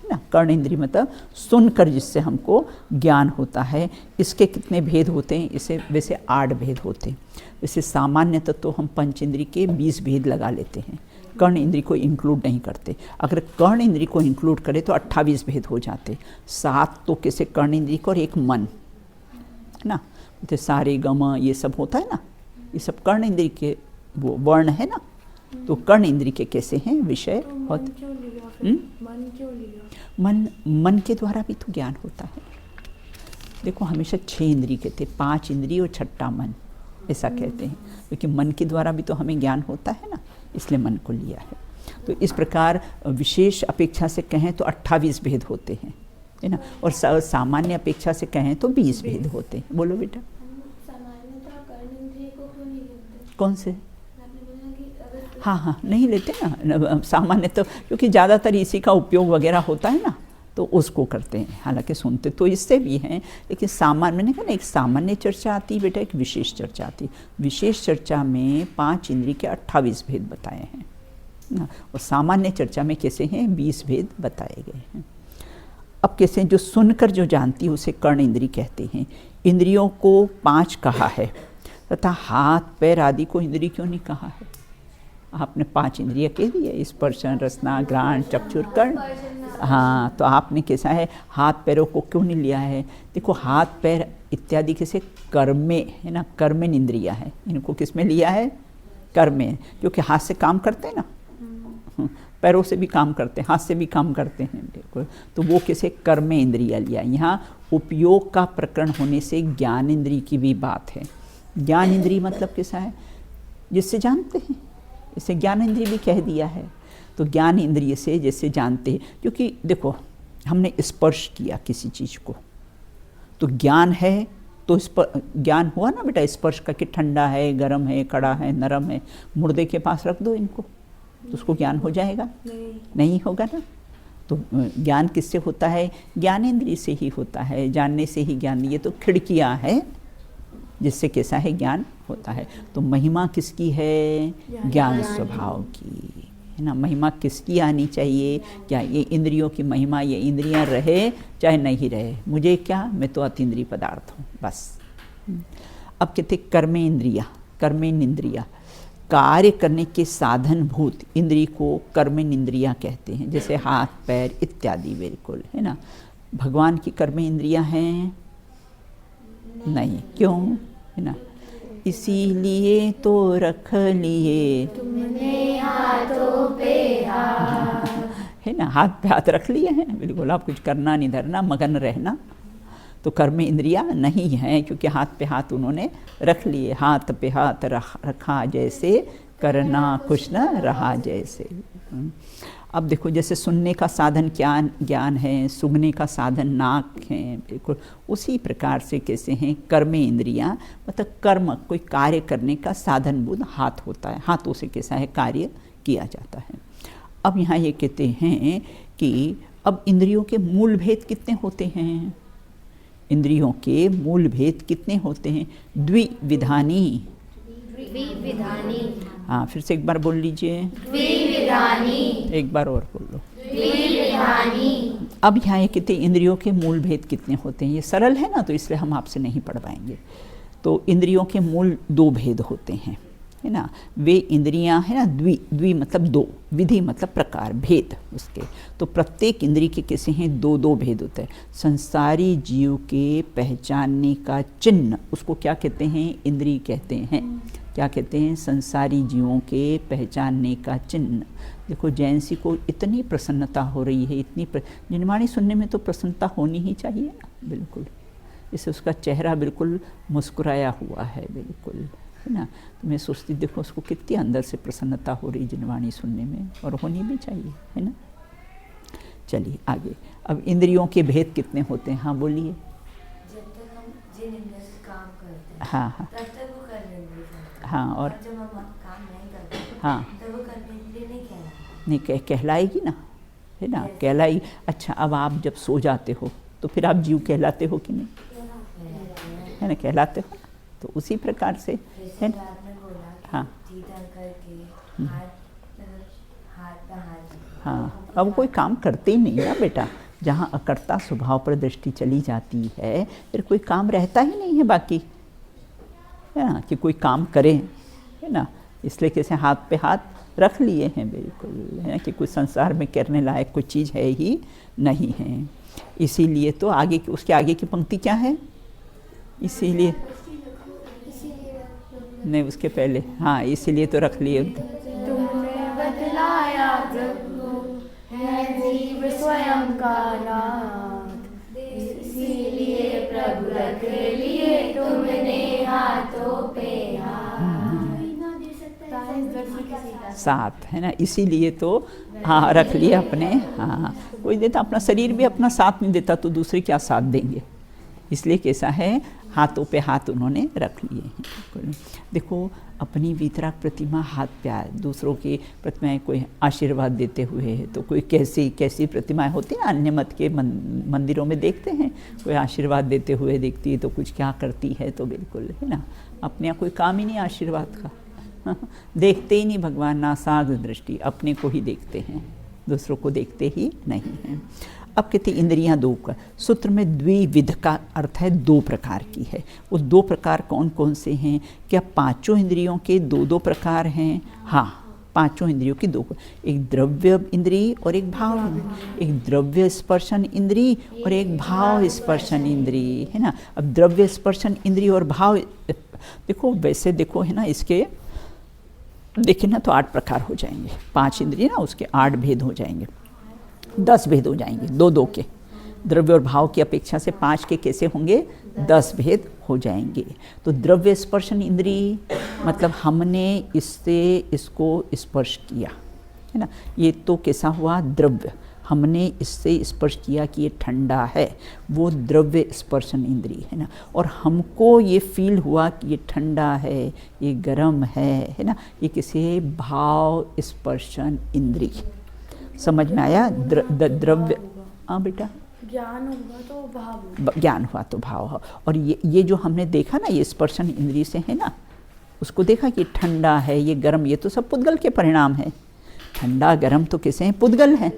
ना, कर्णेंद्रिय मतलब सुनकर जिससे हमको ज्ञान होता है। इसके कितने भेद होते हैं? इसे वैसे 8 भेद होते हैं। वैसे सामान्यतः तो हम पंचेंद्रिय के 20 भेद लगा लेते हैं, कर्ण इंद्रिय को इंक्लूड नहीं करते। अगर कर्ण इंद्रिय को इंक्लूड करें तो 28 भेद हो जाते। 7 तो कैसे कर्ण इंद्रिय को, और एक मन, है ना, तो सारे गम ये सब होता है ना, ये सब कर्ण इंद्रिय के वो वर्ण है ना। तो कर्ण इंद्रिय के कैसे हैं विषय होते? मन के द्वारा भी तो ज्ञान होता है। देखो हमेशा 6 इंद्रिय कहते, 5 इंद्रिय और 6ठा मन, ऐसा कहते हैं, क्योंकि मन के द्वारा भी तो हमें ज्ञान होता है ना, इसलिए मन को लिया है। तो इस प्रकार विशेष अपेक्षा से कहें तो 28 भेद होते हैं, है ना, और सामान्य अपेक्षा से कहें तो 20 भेद होते हैं। बोलो बेटा। कौन से? हाँ नहीं लेते ना सामान्य, तो क्योंकि ज़्यादातर इसी का उपयोग वगैरह होता है ना, तो उसको करते हैं। हालांकि सुनते तो इससे भी हैं, लेकिन सामान्य, मैंने कहा ना, एक सामान्य चर्चा आती है बेटा, एक विशेष चर्चा आती है। विशेष चर्चा में 5 इंद्रिय के 28 भेद बताए हैं ना, और सामान्य चर्चा में कैसे हैं 20 भेद बताए गए हैं। अब कैसे जो सुनकर जो जानती है उसे कर्ण इंद्रिय कहते हैं। इंद्रियों को 5 कहा है, तथा हाथ पैर आदि को इंद्रिय क्यों नहीं कहा है? आपने 5 इंद्रिय कह दिए, स्पर्शन, रसना, घ्राण, चक्षुर, कर्ण। हाँ, तो आपने कैसा है हाथ पैरों को क्यों नहीं लिया है? देखो हाथ पैर इत्यादि कैसे कर्मे है ना, कर्मेन इंद्रिया है, इनको किस में लिया है? कर्मे, क्योंकि हाथ से काम करते हैं ना, पैरों से भी काम करते हैं, हाथ से भी काम करते हैं, बिल्कुल। तो वो किसे कर्मे इंद्रिया लिया। यहाँ उपयोग का प्रकरण होने से ज्ञान इंद्रिय की भी बात है। ज्ञान इंद्रिय मतलब कैसा है? जिससे जानते हैं, इसे ज्ञान इंद्रिय भी कह दिया है। तो ज्ञान इंद्रिय से जैसे जानते हैं, क्योंकि देखो हमने स्पर्श किया किसी चीज़ को तो ज्ञान है, तो ज्ञान हुआ ना बेटा स्पर्श का कि ठंडा है, गर्म है, कड़ा है, नरम है। मुर्दे के पास रख दो इनको तो उसको ज्ञान हो जाएगा? नहीं होगा ना। तो ज्ञान किससे होता है? ज्ञानेंद्रिय से ही होता है, जानने से ही ज्ञान। ये तो खिड़कियाँ है जिससे कैसा है ज्ञान होता है। तो महिमा किसकी है? ज्ञान स्वभाव की है ना। महिमा किसकी आनी चाहिए? क्या ये इंद्रियों की महिमा, ये इंद्रियां रहे चाहे नहीं रहे, मुझे क्या, मैं तो अतीन्द्रिय पदार्थ हूँ बस। अब कहते कर्मे इंद्रिया, कर्मेन इंद्रिया, कार्य करने के साधन भूत इंद्रिय को कर्मेन इंद्रिया कहते हैं। जैसे हाथ पैर इत्यादि, बिल्कुल है ना। भगवान की कर्मे इंद्रियां हैं? नहीं। क्यों? है ना, इसीलिए तो रख लिए तुमने हाथों पे हाथ, है ना, हाथ पे हाथ रख लिए हैं, बिल्कुल। आप कुछ करना नहीं, धरना, मगन रहना। तो कर्म इंद्रिया नहीं है, क्योंकि हाथ पे हाथ उन्होंने रख लिए। हाथ पे हाथ रखा जैसे, करना कुछ न रहा जैसे। अब देखो जैसे सुनने का साधन ज्ञान है, सूंघने का साधन नाक है, बिल्कुल उसी प्रकार से कैसे हैं कर्मे इंद्रियां, मतलब कर्म, कोई कार्य करने का साधन बुद्ध हाथ होता है। हाथों से कैसा है कार्य किया जाता है। अब यहाँ ये कहते हैं कि अब इंद्रियों के मूल भेद कितने होते हैं? इंद्रियों के मूल भेद कितने होते हैं? द्विविधानी। द्विविधानी। हाँ, फिर से एक बार बोल लीजिए। द्विविधानी। एक बार और बोल लो। द्विविधानी। अब यहाँ ये कहते इंद्रियों के मूल भेद कितने होते हैं। ये सरल है ना, तो इसलिए हम आपसे नहीं पढ़ पाएंगे। तो इंद्रियों के मूल 2 भेद होते हैं, है ना। वे इंद्रियां है ना, द्वि मतलब 2, विधि मतलब प्रकार, भेद उसके। तो प्रत्येक इंद्रिय के कैसे हैं 2 भेद होते हैं। संसारी जीव के पहचानने का चिन्ह, उसको क्या कहते हैं? इंद्रिय कहते हैं। क्या कहते हैं? संसारी जीवों के पहचानने का चिन्ह। देखो जयंसी को इतनी प्रसन्नता हो रही है, इतनी जिनवाणी सुनने में तो प्रसन्नता होनी ही चाहिए, बिल्कुल। इससे उसका चेहरा बिल्कुल मुस्कुराया हुआ है, बिल्कुल, है ना। तो मैं सोचती देखो उसको कितनी अंदर से प्रसन्नता हो रही जिनवाणी सुनने में, और होनी भी चाहिए, है ना। चलिए आगे। अब इंद्रियों के भेद कितने होते हैं? हाँ बोलिए। जब तक हम जिन इंद्रियों से काम करते हैं, हाँ हाँ तब तक वो कर्म इंद्रिय कहलाते हैं। हाँ। और जब हम काम नहीं करते हाँ, तब वो कर्म इंद्रिय नहीं कहलाते। नहीं कहलाएगी ना, है ना, कहलाई। अच्छा, अब आप जब सो जाते हो तो फिर आप जीव कहलाते हो कि नहीं? है ना, कहलाते हो। तो उसी प्रकार से है ना। आपने बोला कि हाँ जीतन करके हाथ पे हाथ। हाँ, अब कोई काम करते ही नहीं ना बेटा। जहाँ अकर्ता स्वभाव पर दृष्टि चली जाती है फिर कोई काम रहता ही नहीं है बाकी, है ना, कि कोई काम करे, है ना। इसलिए कैसे हाथ पे हाथ रख लिए हैं, बिल्कुल, है ना, कि कुछ संसार में करने लायक कोई चीज़ है ही नहीं है। इसीलिए तो आगे की, उसके आगे की पंक्ति क्या है? इसीलिए नहीं, उसके पहले, हाँ, इसीलिए तो रख लिए। तुमने बतलाया प्रभु है जीव स्वयं का नाथ, इसीलिए प्रभु रख लिए तुमने हाथों पे साथ, है ना। इसीलिए तो हाँ रख लिए अपने। हाँ, कोई देता अपना शरीर भी अपना साथ नहीं देता तो दूसरे क्या साथ देंगे। इसलिए कैसा है हाथों पे हाथ उन्होंने रख लिए हैं। देखो अपनी वितराग प्रतिमा हाथ पे आए, दूसरों की प्रतिमाएं कोई आशीर्वाद देते हुए है, तो कोई कैसी कैसी प्रतिमाएं होती हैं अन्य मत के मंदिरों में देखते हैं, कोई आशीर्वाद देते हुए देखती है तो कुछ क्या करती है, तो बिल्कुल, है ना, अपने यहाँ कोई काम ही नहीं आशीर्वाद का। देखते ही नहीं भगवान, नासाग दृष्टि, अपने को ही देखते हैं, दूसरों को देखते ही नहीं हैं। अब कहते इंद्रियां 2 का, सूत्र में द्विविध का अर्थ है 2 प्रकार की है। वो 2 प्रकार कौन कौन से हैं? क्या 5 इंद्रियों के 2 प्रकार हैं? हाँ, पांचों इंद्रियों की दो, एक द्रव्य इंद्री और एक भाव इंद्री, एक द्रव्य स्पर्शन इंद्री और एक भाव स्पर्शन इंद्री, है ना। अब द्रव्य स्पर्शन इंद्री और भाव देखो, वैसे देखो है ना, इसके देखिए ना तो 8 प्रकार हो जाएंगे, 5 इंद्रिय ना, उसके 8 भेद हो जाएंगे, 10 भेद हो जाएंगे, 2-2 के। द्रव्य और भाव की अपेक्षा से 5 के कैसे होंगे, 10 भेद हो जाएंगे। तो द्रव्य स्पर्शन इंद्री मतलब हमने इससे इसको स्पर्श किया, है ना, ये तो कैसा हुआ, द्रव्य, हमने इससे स्पर्श किया कि ये ठंडा है, वो द्रव्य स्पर्शन इंद्री, है ना। और हमको ये फील हुआ कि ये ठंडा है, ये गर्म है ना, ये किसी भाव स्पर्शन इंद्री। समझ में आया? द्रव्य, हाँ बेटा, ज्ञान होगा तो भाव होगा, ज्ञान हुआ तो भाव हो। और ये जो हमने देखा ना, ये स्पर्शन इंद्री से है ना, उसको देखा कि ठंडा है, ये गर्म, ये तो सब पुद्गल के परिणाम है। ठंडा गर्म तो कैसे हैं, पुद्गल है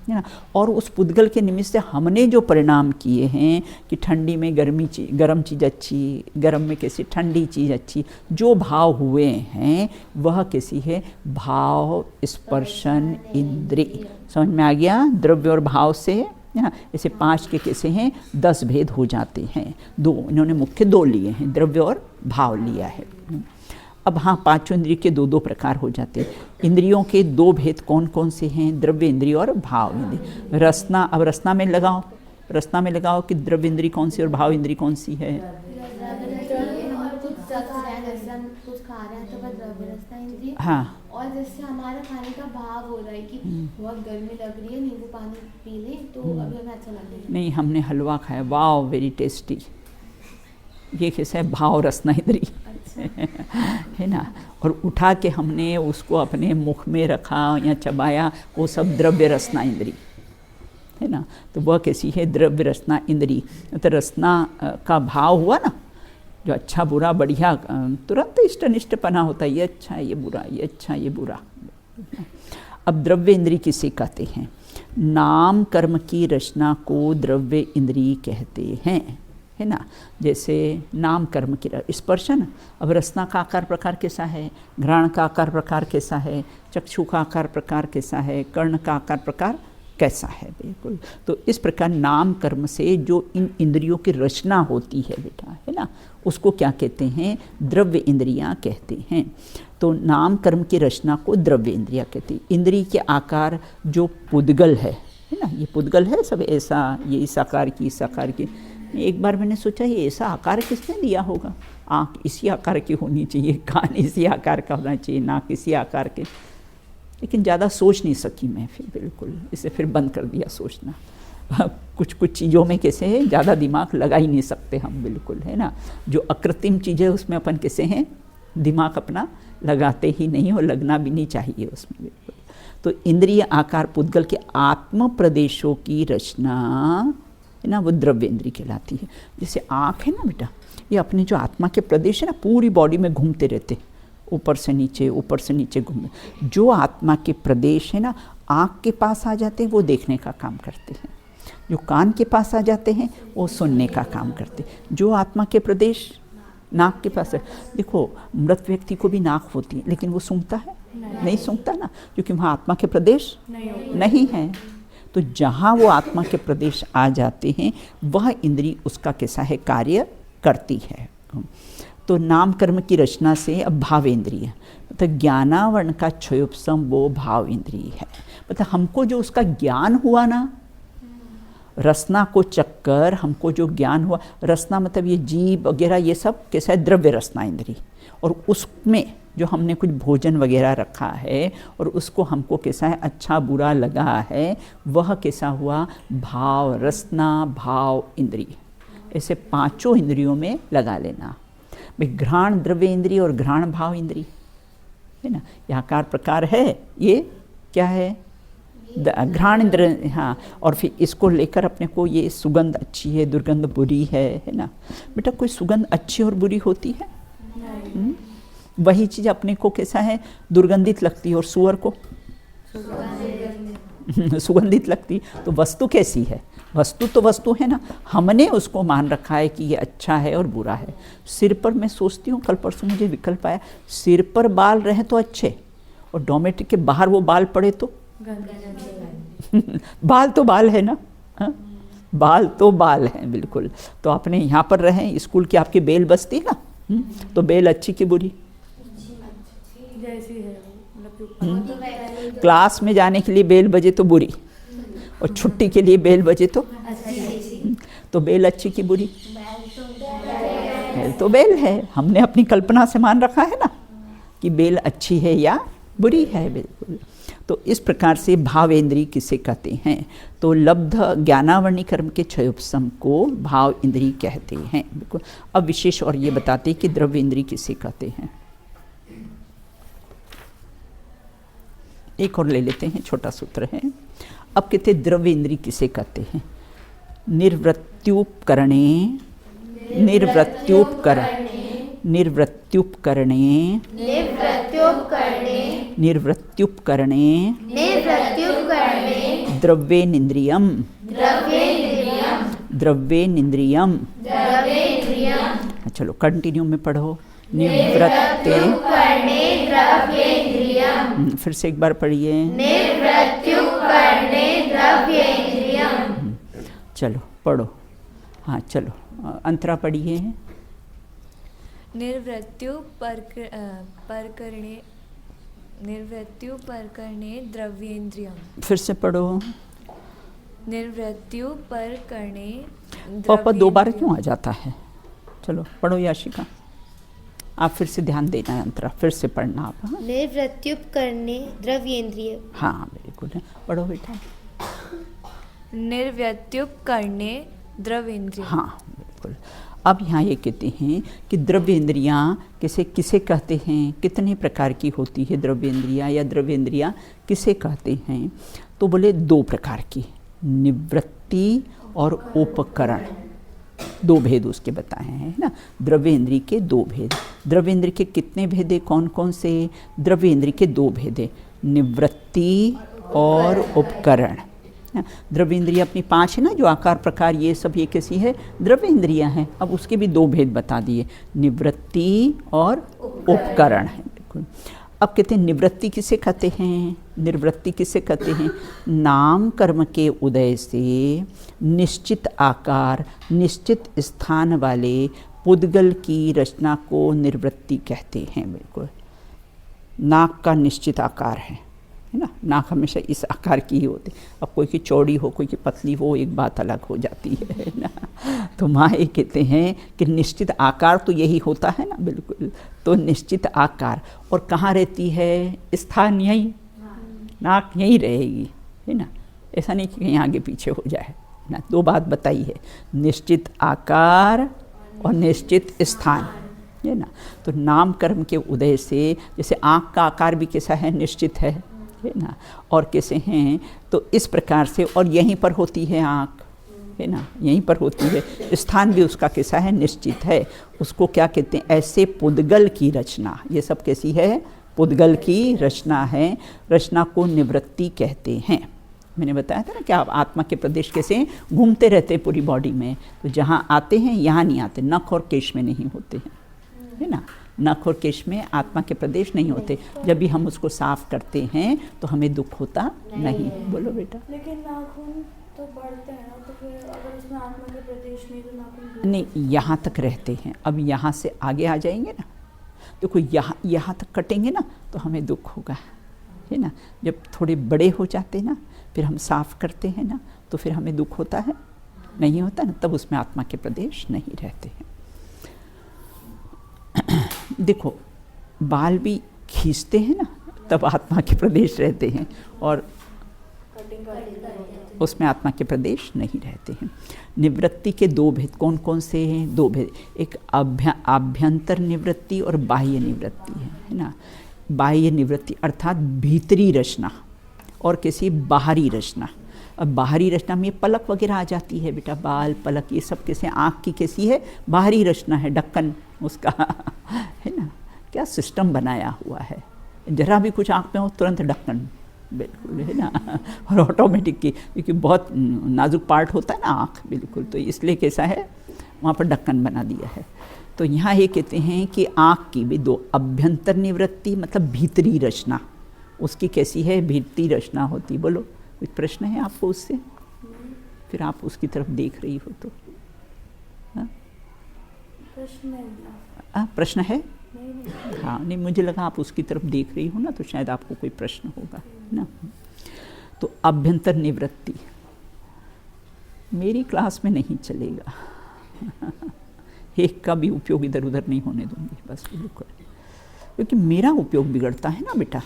ना। और उस पुद्गल के निमित्त से हमने जो परिणाम किए हैं कि ठंडी में गर्म चीज़ अच्छी, गर्म में कैसी ठंडी चीज़ अच्छी, जो भाव हुए हैं वह कैसी है, भाव स्पर्शन इंद्री। समझ में आ गया? द्रव्य और भाव से ना, ऐसे 5 के कैसे हैं, 10 भेद हो जाते हैं। 2 इन्होंने मुख्य 2 लिए हैं, द्रव्य और भाव लिया है। अब हाँ, 5 इंद्रिय के 2-2 प्रकार हो जाते हैं। इंद्रियों के 2 भेद कौन कौन से हैं, द्रव्य इंद्रिय और भाव इंद्रिय। रसना, अब रसना में लगाओ, रसना में लगाओ कि द्रव्य इंद्रिय कौन सी और भाव इंद्रिय कौन सी है। हाँ, और जैसे हमारा खाने का भाव हो रहा है कि बहुत गर्मी लग रही है, नींबू पानी पी लें तो अभी हमें अच्छा लगेगा। नहीं, हमने हलवा खाया, वाह वेरी टेस्टी, ये कैसा है, भाव रसना इंद्री है ना। और उठा के हमने उसको अपने मुख में रखा या चबाया, वो सब द्रव्य रसना इंद्री है ना। तो वह कैसी है, द्रव्य रसना इंद्री। तो रसना का भाव हुआ ना, जो अच्छा बुरा बढ़िया, तुरंत इष्टनिष्टपना होता है, ये अच्छा है, ये बुरा, ये अच्छा, ये बुरा। अब द्रव्य इंद्री किसे कहते हैं, नाम कर्म की रचना को द्रव्य इंद्री कहते हैं, है ना। जैसे नाम कर्म की स्पर्शन, अब रसना का आकार प्रकार कैसा है, घ्राण का आकार प्रकार कैसा है, चक्षु का आकार प्रकार कैसा है, कर्ण का आकार प्रकार कैसा है, बिल्कुल। तो इस प्रकार नाम कर्म से जो इन इंद्रियों की रचना होती है बेटा, है ना, उसको क्या कहते हैं, द्रव्य इंद्रियां कहते हैं। तो नाम कर्म की रचना को द्रव्य इंद्रियां कहते हैं। इंद्रिय के आकार जो पुद्गल है ना, ये पुद्गल है सब ऐसा, ये इस आकार की, इस आकार की। एक बार मैंने सोचा ये ऐसा आकार किसने दिया होगा, आँख इसी आकार की होनी चाहिए, कान इसी आकार का होना चाहिए, नाक इसी आकार के, लेकिन ज़्यादा सोच नहीं सकी मैं फिर, बिल्कुल इसे फिर बंद कर दिया सोचना। कुछ चीज़ों में कैसे है, ज़्यादा दिमाग लगा ही नहीं सकते हम, बिल्कुल, है ना। जो अकृत्रिम चीज़ें उसमें अपन कैसे हैं, दिमाग अपना लगाते ही नहीं, और लगना भी नहीं चाहिए उसमें, बिल्कुल। तो इंद्रिय आकार पुद्गल के आत्म प्रदेशों की रचना है ना, वो द्रव्य इंद्रिय कहलाती है। जैसे आँख है ना बेटा, ये अपने जो आत्मा के प्रदेश है ना, पूरी बॉडी में घूमते रहते, ऊपर से नीचे घूमे। जो आत्मा के प्रदेश है ना, आँख के पास आ जाते हैं, वो देखने का काम करते हैं। जो कान के पास आ जाते हैं, वो सुनने का काम करते हैं। जो आत्मा के प्रदेश नाक के पास है, देखो मृत व्यक्ति को भी नाक होती है, लेकिन वो सूंघता है, नहीं सूंघता ना, क्योंकि वहाँ आत्मा के प्रदेश नहीं है। तो जहाँ वो आत्मा के प्रदेश आ जाते हैं, वह इंद्रिय उसका कैसा है, कार्य करती है। तो नाम कर्म की रचना से अब भाव इंद्रिय, मतलब ज्ञानावरण का क्षयोपशम वो भाव इंद्रिय है। मतलब हमको जो उसका ज्ञान हुआ ना, रसना को चक्कर हमको जो ज्ञान हुआ, रसना मतलब ये जीभ वगैरह, ये सब कैसा है, द्रव्य रसना इंद्रिय। और उसमें जो हमने कुछ भोजन वगैरह रखा है और उसको हमको कैसा है, अच्छा बुरा लगा है, वह कैसा हुआ, भाव रसना भाव इंद्रिय। ऐसे 5 इंद्रियों में लगा लेना। भाई घ्राण द्रव्य इंद्रिय और घ्राण भाव इंद्रिय है ना, यह आकार प्रकार है, ये क्या है, घ्राण इंद्र। हाँ, और फिर इसको लेकर अपने को ये सुगंध अच्छी है, दुर्गंध बुरी है ना। बेटा कोई सुगंध अच्छी और बुरी होती है? वही चीज़ अपने को कैसा है, दुर्गंधित लगती है, और सुअर को सुगंधित लगती। तो वस्तु कैसी है, वस्तु तो वस्तु है ना, हमने उसको मान रखा है कि ये अच्छा है और बुरा है। सिर पर मैं सोचती हूँ, कल परसों मुझे विकल्प आया, सिर पर बाल रहे तो अच्छे और डॉर्मेट्री के बाहर वो बाल पड़े तो बाल तो बाल है ना, हाँ? बाल तो बाल हैं बिल्कुल। तो आपने यहाँ पर रहें, स्कूल की आपकी बेल बजती ना, तो बेल अच्छी की बुरी? जैसी है मतलब क्लास में जाने के लिए बेल बजे तो बुरी, और छुट्टी के लिए बेल बजे तो बेल अच्छी की बुरी? बेल तो बेल है, हमने अपनी कल्पना से मान रखा है ना कि बेल अच्छी है या बुरी है, बिल्कुल। तो इस प्रकार से भावेंद्री किसे कहते हैं? तो लब्ध ज्ञानावरणी कर्म के क्षयोपशम को भाव इंद्री कहते हैं, बिल्कुल। अब विशेष और ये बताते हैं कि द्रव्य इंद्री किसे कहते हैं। एक और ले लेते हैं, छोटा सूत्र है। अब कहते द्रव्य इंद्री किसे कहते हैं? निर्वृत्त्युपकरणे द्रव्येन्द्रियम चलो कंटिन्यू में पढ़ो। निवृत्ते, फिर से एक बार पढ़िए। चलो पढ़ो, हाँ चलो अंतरा पढ़िए। निर्वृत्त्युपकरणे द्रव्येन्द्रियम। फिर से पढ़ो। निर्वृत्त्युपकरणे पापा दो बार क्यों आ जाता है? चलो पढ़ो याशिका, आप फिर से ध्यान देना अंतरा, फिर से पढ़ना आप। निर्वृत्त्युपकरणे द्रव्येन्द्रिय। हाँ बिल्कुल, पढ़ो बेटा। निर्वृत्त्युपकरणे द्रव्येन्द्रिय। हाँ बिल्कुल। अब यहाँ ये कहते हैं कि द्रव्य इंद्रियाँ किसे कहते हैं, कितने प्रकार की होती है द्रव्य इंद्रियाँ, या द्रव्य इंद्रियाँ किसे कहते हैं? तो बोले दो प्रकार की, निवृत्ति और उपकरण, दो भेद उसके बताए हैं ना। द्रव्य इंद्री के दो भेद। द्रव्य इंद्री के कितने भेदे, कौन कौन से? द्रव्य इंद्री के दो भेदे, निवृत्ति और उपकरण। द्रव्य इंद्रिया अपनी पांच है ना, जो आकार प्रकार ये सब ये कैसी है? द्रव्य इंद्रियां हैं। अब उसके भी दो भेद बता दिए, निवृत्ति और उपकरण है, बिल्कुल। अब कहते हैं निवृत्ति किसे कहते हैं? निर्वृत्ति किसे कहते हैं? नाम कर्म के उदय से निश्चित आकार, निश्चित स्थान वाले पुद्गल की रचना को निर्वृत्ति कहते हैं, बिल्कुल। नाक का निश्चित आकार है ना, नाक हमेशा इस आकार की ही होती। अब कोई की चौड़ी हो, कोई की पतली हो, एक बात अलग हो जाती है ना। तो माँ ये कहते हैं कि निश्चित आकार तो यही होता है ना, बिल्कुल। तो निश्चित आकार, और कहाँ रहती है? स्थान यही, नाक यहीं रहेगी, है ना। ऐसा नहीं कि कहीं आगे पीछे हो जाए ना। दो बात बताई है, निश्चित आकार और निश्चित स्थान, है ना। तो नाम कर्म के उदय से, जैसे आँख का आकार भी कैसा है? निश्चित है ना, और कैसे हैं? तो इस प्रकार से, और यहीं पर होती है आँख, है ना, यहीं पर होती है। स्थान भी उसका कैसा है? निश्चित है। उसको क्या कहते हैं? ऐसे पुद्गल की रचना, ये सब कैसी है? पुद्गल की रचना है। रचना को निवृत्ति कहते हैं। मैंने बताया था ना कि आप आत्मा के प्रदेश कैसे घूमते रहते हैं पूरी बॉडी में, तो जहाँ आते हैं यहाँ नहीं आते, नख और केश में नहीं होते हैं, है ना। नख और केश में आत्मा के प्रदेश नहीं होते। जब भी हम उसको साफ करते हैं तो हमें दुख होता नहीं। बोलो बेटा। लेकिन नाखून तो बढ़ते हैं ना, तो फिर अगर उसमें आत्मा के प्रदेश नहीं तो नाखून नहीं, यहाँ तक रहते हैं। अब यहाँ से आगे आ जाएंगे ना, देखो यहाँ तक कटेंगे ना तो हमें दुख होगा, है ना। जब थोड़े बड़े हो जाते ना, फिर हम साफ करते हैं ना, तो फिर हमें दुख होता है? नहीं होता ना, तब उसमें आत्मा के प्रदेश नहीं रहते हैं। देखो बाल भी खींचते हैं ना, तब आत्मा के प्रदेश रहते हैं, और उसमें आत्मा के प्रदेश नहीं रहते हैं। निवृत्ति के दो भेद कौन कौन से हैं? दो भेद, एक आभ्यंतर निवृत्ति और बाह्य निवृत्ति है ना। बाह्य निवृत्ति अर्थात भीतरी रचना, और किसी बाहरी रचना। अब बाहरी रचना में पलक वगैरह आ जाती है बेटा, बाल पलक ये सब कैसे? आँख की कैसी है? बाहरी रचना है, ढक्कन उसका है ना। क्या सिस्टम बनाया हुआ है, जरा भी कुछ आँख में हो तुरंत ढक्कन, बिल्कुल, है ना। और ऑटोमेटिक की, क्योंकि बहुत नाजुक पार्ट होता है ना आँख, बिल्कुल, तो इसलिए कैसा है वहाँ पर ढक्कन बना दिया है। तो यहाँ ये कहते हैं कि आँख की भी दो, अभ्यंतर निवृत्ति मतलब भीतरी रचना, उसकी कैसी है भीतरी रचना होती? बोलो, कोई प्रश्न है आपको उससे? फिर आप उसकी तरफ देख रही हो तो प्रश्न है? हाँ, नहीं, मुझे लगा आप उसकी तरफ देख रही हो ना, तो शायद आपको कोई प्रश्न होगा ना। तो अभ्यंतर निवृत्ति मेरी क्लास में नहीं चलेगा। एक का भी उपयोग इधर उधर नहीं होने दूंगी, बस बिल्कुल, क्योंकि मेरा उपयोग बिगड़ता है ना बेटा।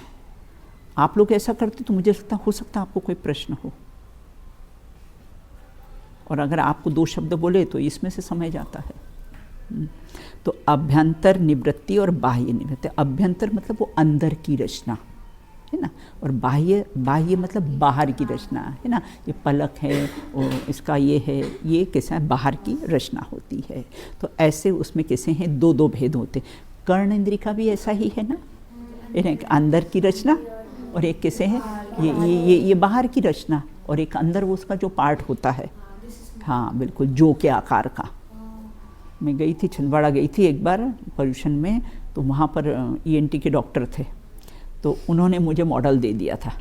आप लोग ऐसा करते तो मुझे हो सकता आपको कोई प्रश्न हो, और अगर आपको 2 शब्द बोले तो इसमें से समझ आता है। तो अभ्यंतर निवृत्ति और बाह्य निवृत्ति। अभ्यंतर मतलब वो अंदर की रचना है ना, और बाह्य मतलब बाहर की रचना है ना। ये पलक है, और इसका ये है, ये कैसा है, बाहर की रचना होती है। तो ऐसे उसमें कैसे हैं, 2 भेद होते। कर्ण इंद्री का भी ऐसा ही है ना, एक अंदर की रचना और एक कैसे है, ये बाहर की रचना, और एक अंदर वो उसका जो पार्ट होता है। हाँ बिल्कुल, जो के आकार का। मैं गई थी, छिंदवाड़ा गई थी एक बार पोल्यूशन में, तो वहाँ पर ENT के डॉक्टर थे, तो उन्होंने मुझे मॉडल दे दिया था।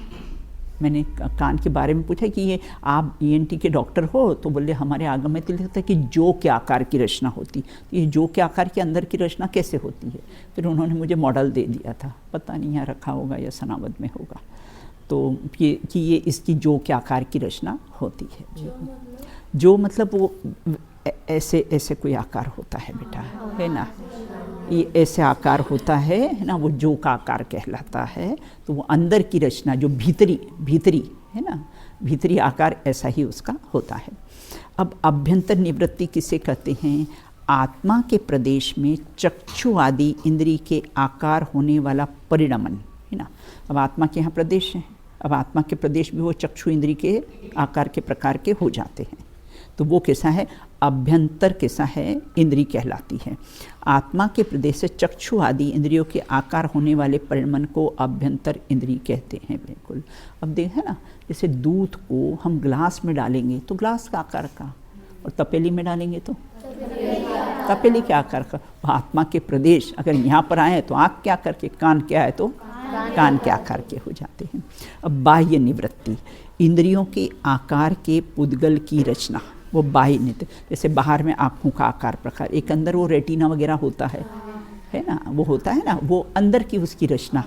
मैंने कान के बारे में पूछा कि ये आप ENT के डॉक्टर हो? तो बोले हमारे आगम में तो लिखता है कि जो के आकार की रचना होती। तो ये जो के आकार के अंदर की रचना कैसे होती है? फिर उन्होंने मुझे मॉडल दे दिया था, पता नहीं यहाँ रखा होगा या सनावद में होगा। तो ये इसकी जो के आकार की रचना होती है। जो मतलब वो ऐसे कोई आकार होता है बेटा, है ना, ये ऐसे आकार होता है ना, वो जो का आकार कहलाता है। तो वो अंदर की रचना जो भीतरी है ना, भीतरी आकार ऐसा ही उसका होता है। अब अभ्यंतर निवृत्ति किसे कहते हैं? आत्मा के प्रदेश में चक्षु आदि इंद्री के आकार होने वाला परिणमन है ना। अब आत्मा के यहाँ प्रदेश है, अब आत्मा के प्रदेश भी वो चक्षु इंद्री के आकार के प्रकार के हो जाते हैं। तो वो कैसा है? अभ्यंतर कैसा है? इंद्री कहलाती है। आत्मा के प्रदेश से चक्षु आदि इंद्रियों के आकार होने वाले परिणमन को अभ्यंतर इंद्री कहते हैं। बिल्कुल। अब देखें ना, जैसे दूध को हम ग्लास में डालेंगे तो ग्लास का आकार का, और तपेली में डालेंगे तो तपेली के आकार का। आत्मा के प्रदेश अगर यहाँ पर आए तो आँख के आकार के, कान के आए तो कान के आकार के हो जाते हैं। अब बाह्य निवृत्ति, इंद्रियों के आकार के पुद्गल की रचना, वो बाह्य निवृत्ति। जैसे बाहर में आँखों का आकार प्रकार, एक अंदर वो रेटिना वगैरह होता है ना, वो होता है ना, वो अंदर की उसकी रचना,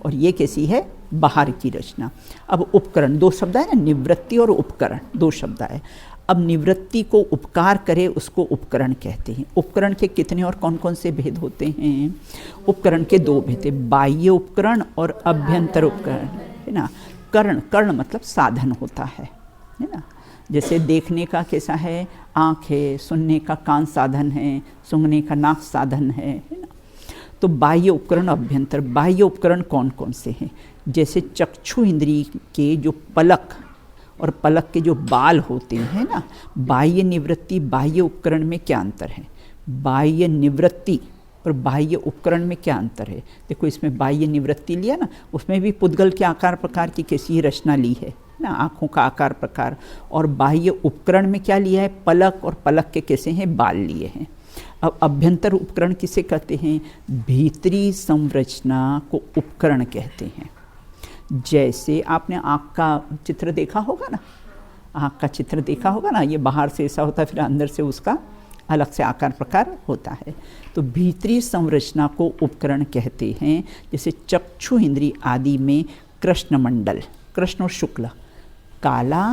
और ये कैसी है? बाहर की रचना। अब उपकरण, 2 शब्द है ना, निवृत्ति और उपकरण, 2 शब्द है। अब निवृत्ति को उपकार करे उसको उपकरण कहते हैं। उपकरण के कितने और कौन कौन से भेद होते हैं? उपकरण के 2 भेद हैं, बाह्य उपकरण और अभ्यंतर उपकरण है ना। कर्ण मतलब साधन होता है ना। जैसे देखने का कैसा है? आँख है, सुनने का कान साधन है, सूंघने का नाक साधन है ना। तो बाह्य उपकरण, अभ्यंतर। बाह्य उपकरण कौन कौन से हैं? जैसे चक्षु इंद्री के जो पलक और पलक के जो बाल होते हैं ना, बाह्य निवृत्ति बाह्य उपकरण में क्या अंतर है? बाह्य निवृत्ति और बाह्य उपकरण में क्या अंतर है? देखो, इसमें बाह्य निवृत्ति लिया ना, उसमें भी पुद्गल के आकार प्रकार की कैसी रचना ली है ना, आँखों का आकार प्रकार। और बाह्य उपकरण में क्या लिया है? पलक, और पलक के कैसे हैं? बाल लिए हैं। अब अभ्यंतर उपकरण किसे कहते हैं? भीतरी संरचना को उपकरण कहते हैं। जैसे आपने आँख का चित्र देखा होगा ना, आँख का चित्र देखा होगा ना, ये बाहर से ऐसा होता है, फिर अंदर से उसका अलग से आकार प्रकार होता है। तो भीतरी संरचना को उपकरण कहते हैं। जैसे चक्षु इंद्री आदि में कृष्ण मंडल, कृष्ण और शुक्ल, काला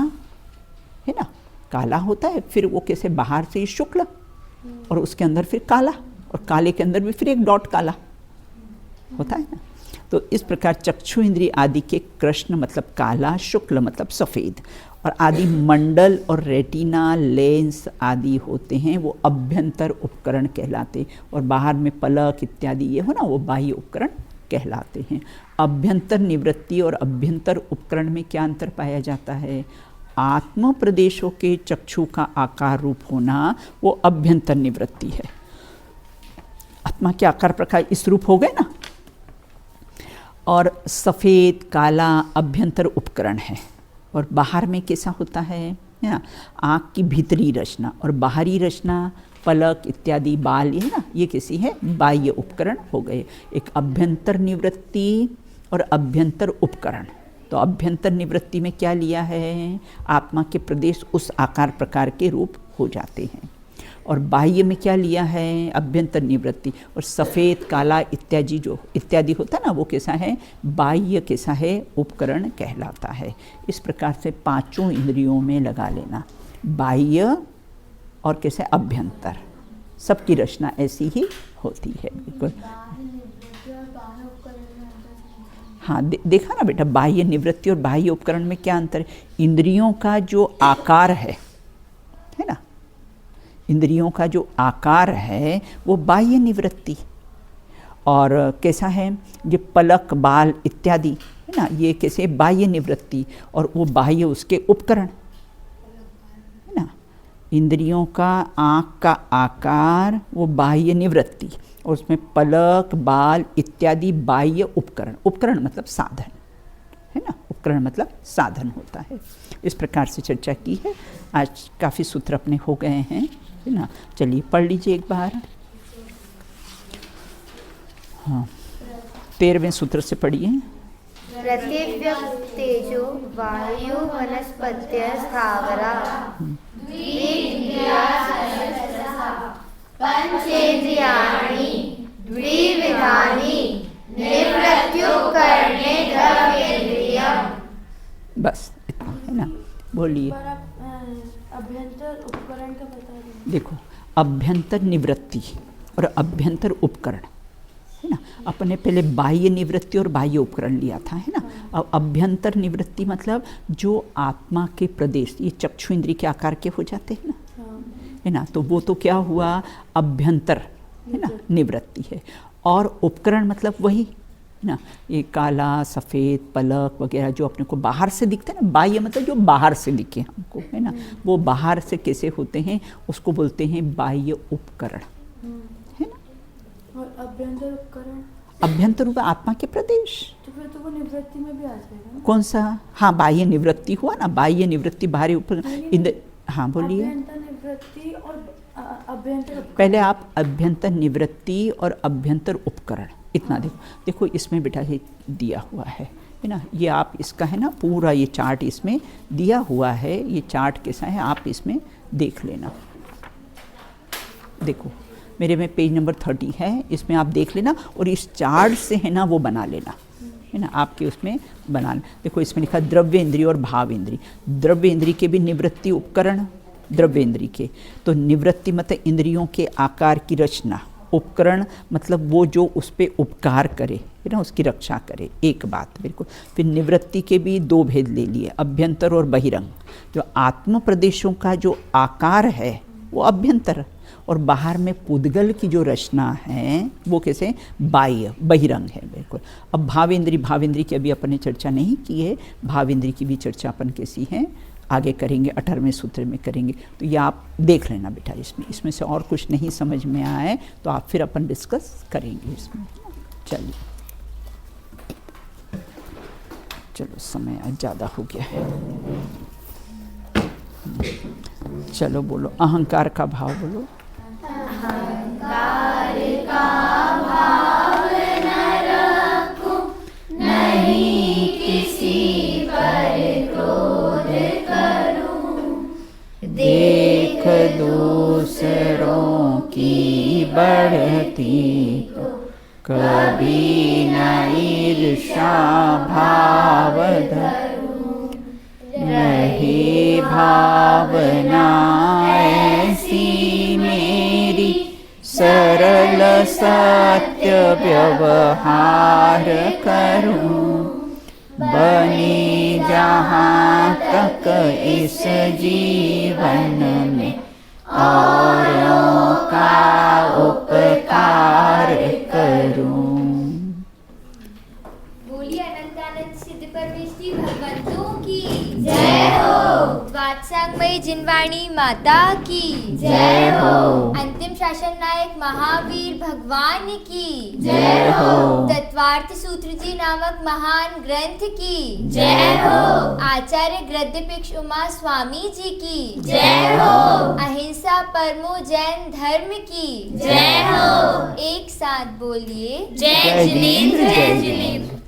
है ना, काला होता है, फिर वो कैसे बाहर से ही शुक्ल और उसके अंदर फिर काला, और काले के अंदर भी फिर एक डॉट काला होता है ना। तो इस प्रकार चक्षु इंद्री आदि के कृष्ण मतलब काला, शुक्ल मतलब सफ़ेद, और आदि मंडल और रेटिना, लेंस आदि होते हैं, वो अभ्यंतर उपकरण कहलाते। और बाहर में पलक इत्यादि ये हो ना, वो बाह्य उपकरण कहलाते हैं। अभ्यंतर निवृत्ति और अभ्यंतर उपकरण में क्या अंतर पाया जाता है? आत्म प्रदेशों के चक्षु का आकार रूप होना वो अभ्यंतर निवृत्ति है। आत्मा के आकार प्रकार इस रूप हो गए ना, और सफ़ेद काला अभ्यंतर उपकरण है। और बाहर में कैसा होता है ना, आँख की भीतरी रचना और बाहरी रचना, पलक इत्यादि बाल, ये ना, ये कैसी है? बाह्य उपकरण हो गए। एक अभ्यंतर निवृत्ति और अभ्यंतर उपकरण। तो अभ्यंतर निवृत्ति में क्या लिया है, आत्मा के प्रदेश उस आकार प्रकार के रूप हो जाते हैं। और बाह्य में क्या लिया है, अभ्यंतर निवृत्ति। और सफ़ेद काला इत्यादि होता है ना, वो कैसा है, बाह्य कैसा है, उपकरण कहलाता है। इस प्रकार से पांचों इंद्रियों में लगा लेना, बाह्य और कैसे अभ्यंतर, सबकी रचना ऐसी ही होती है। बिल्कुल हाँ, देखा ना बेटा, बाह्य निवृत्ति और बाह्य उपकरण में क्या अंतर है। इंद्रियों का जो आकार है ना, इंद्रियों का जो आकार है वो बाह्य निवृत्ति। और कैसा है, ये पलक बाल इत्यादि है ना, ये कैसे बाह्य निवृत्ति, और वो बाह्य उसके उपकरण है ना। इंद्रियों का आँख का आकार वो बाह्य निवृत्ति, और उसमें पलक बाल इत्यादि बाह्य उपकरण। उपकरण मतलब साधन है ना, उपकरण मतलब साधन होता है। इस प्रकार से चर्चा की है। आज काफ़ी सूत्र अपने हो गए हैं है ना। चलिए पढ़ लीजिए एक बार। हाँ, 13वें सूत्र से पढ़िए। पृथिव्यः तेजो वायु वनस्पतय स्थावरा पंचेन्द्रियाणि द्विविधानि निवृत्त्युपकरणे द्रव्येन्द्रियम्। बस इतना है ना, बोलिए। अभ्यंतर उपकरण का बता दें। देखो, अभ्यंतर निवृत्ति और अभ्यंतर उपकरण है ना। अपने पहले बाह्य निवृत्ति और बाह्य उपकरण लिया था है ना। अब अभ्यंतर निवृत्ति मतलब जो आत्मा के प्रदेश, ये चक्षु इंद्रिय के आकार के हो जाते हैं ना है ना, तो वो तो क्या हुआ, अभ्यंतर है ना निवृत्ति है। और उपकरण मतलब वही है ना, ये काला सफ़ेद पलक वगैरह जो अपने को बाहर से दिखते हैं ना। बाह्य मतलब जो बाहर से दिखे हमको है ना, वो बाहर से कैसे होते हैं, उसको बोलते हैं बाह्य उपकरण है ना। और अभ्यंतर उपकरण, अभ्यंतर हुआ आत्मा के प्रदेश, तो फिर तो वो निवृत्ति में भी आ जाएगा ना। कौन सा, हाँ बाह्य निवृत्ति हुआ ना, बाह्य निवृत्ति बाहरी उपकरण। हाँ बोलिए। अभ्यंतर निवृत्ति और अभ्यंतर, पहले आप अभ्यंतर निवृत्ति और अभ्यंतर उपकरण इतना देखो इसमें बेटा ये दिया हुआ है ना। ये आप इसका है ना पूरा ये चार्ट इसमें दिया हुआ है। ये चार्ट कैसा है आप इसमें देख लेना। देखो मेरे में पेज नंबर 30 है, इसमें आप देख लेना और इस चार्ट से है ना वो बना लेना है ना, आपके उसमें बना। देखो इसमें लिखा द्रव्य इंद्रिय और भाव इंद्रिय। द्रव्य इंद्रिय के भी निवृत्ति उपकरण, द्रव्य इंद्रिय के तो निवृत्ति मतलब इंद्रियों के आकार की रचना, उपकरण मतलब वो जो उस पर उपकार करे है ना, उसकी रक्षा करे। एक बात बिल्कुल। फिर निवृत्ति के भी दो भेद ले लिए, अभ्यंतर और बहिरंग। जो आत्म प्रदेशों का जो आकार है वो अभ्यंतर, और बाहर में पुद्गल की जो रचना है वो कैसे बाह्य बहिरंग है बिल्कुल। अब भावेंद्री की अभी अपन ने चर्चा नहीं की है। भावेंद्री की भी चर्चा अपन कैसी है आगे करेंगे, 18वें सूत्र में करेंगे। तो ये आप देख लेना बेटा, इसमें से और कुछ नहीं समझ में आए तो आप फिर अपन डिस्कस करेंगे इसमें। चलिए चलो, समय आज ज़्यादा हो गया है। चलो बोलो, अहंकार का भाव बोलो। अहंकार का भाव न रखूं, नहीं किसी पर क्रोध करूं। देख दूसरों की बढ़ती को कभी न ईर्ष्या भाव धरूं। रही भावना ऐसी मेरी, सरल सत्य व्यवहार करूं। बने जहाँ तक इस जीवन में, औरों का उपकार करूं। बोलिए अनंतानंद सिद्ध परमेश्वरी भगवंतों की जय हो। वात्सांगमयी जिनवाणी माता की जय हो। अंतिम शासन नायक महावीर भगवान की जय हो। तत्वार्थ सूत्र जी नामक महान ग्रंथ की जय हो। आचार्य गद्यपिक्ष उमा स्वामी जी की जय हो। अहिंसा परमो जैन धर्म की जय हो। एक साथ बोलिए, जय जिनेंद्र जय जिनेंद्र।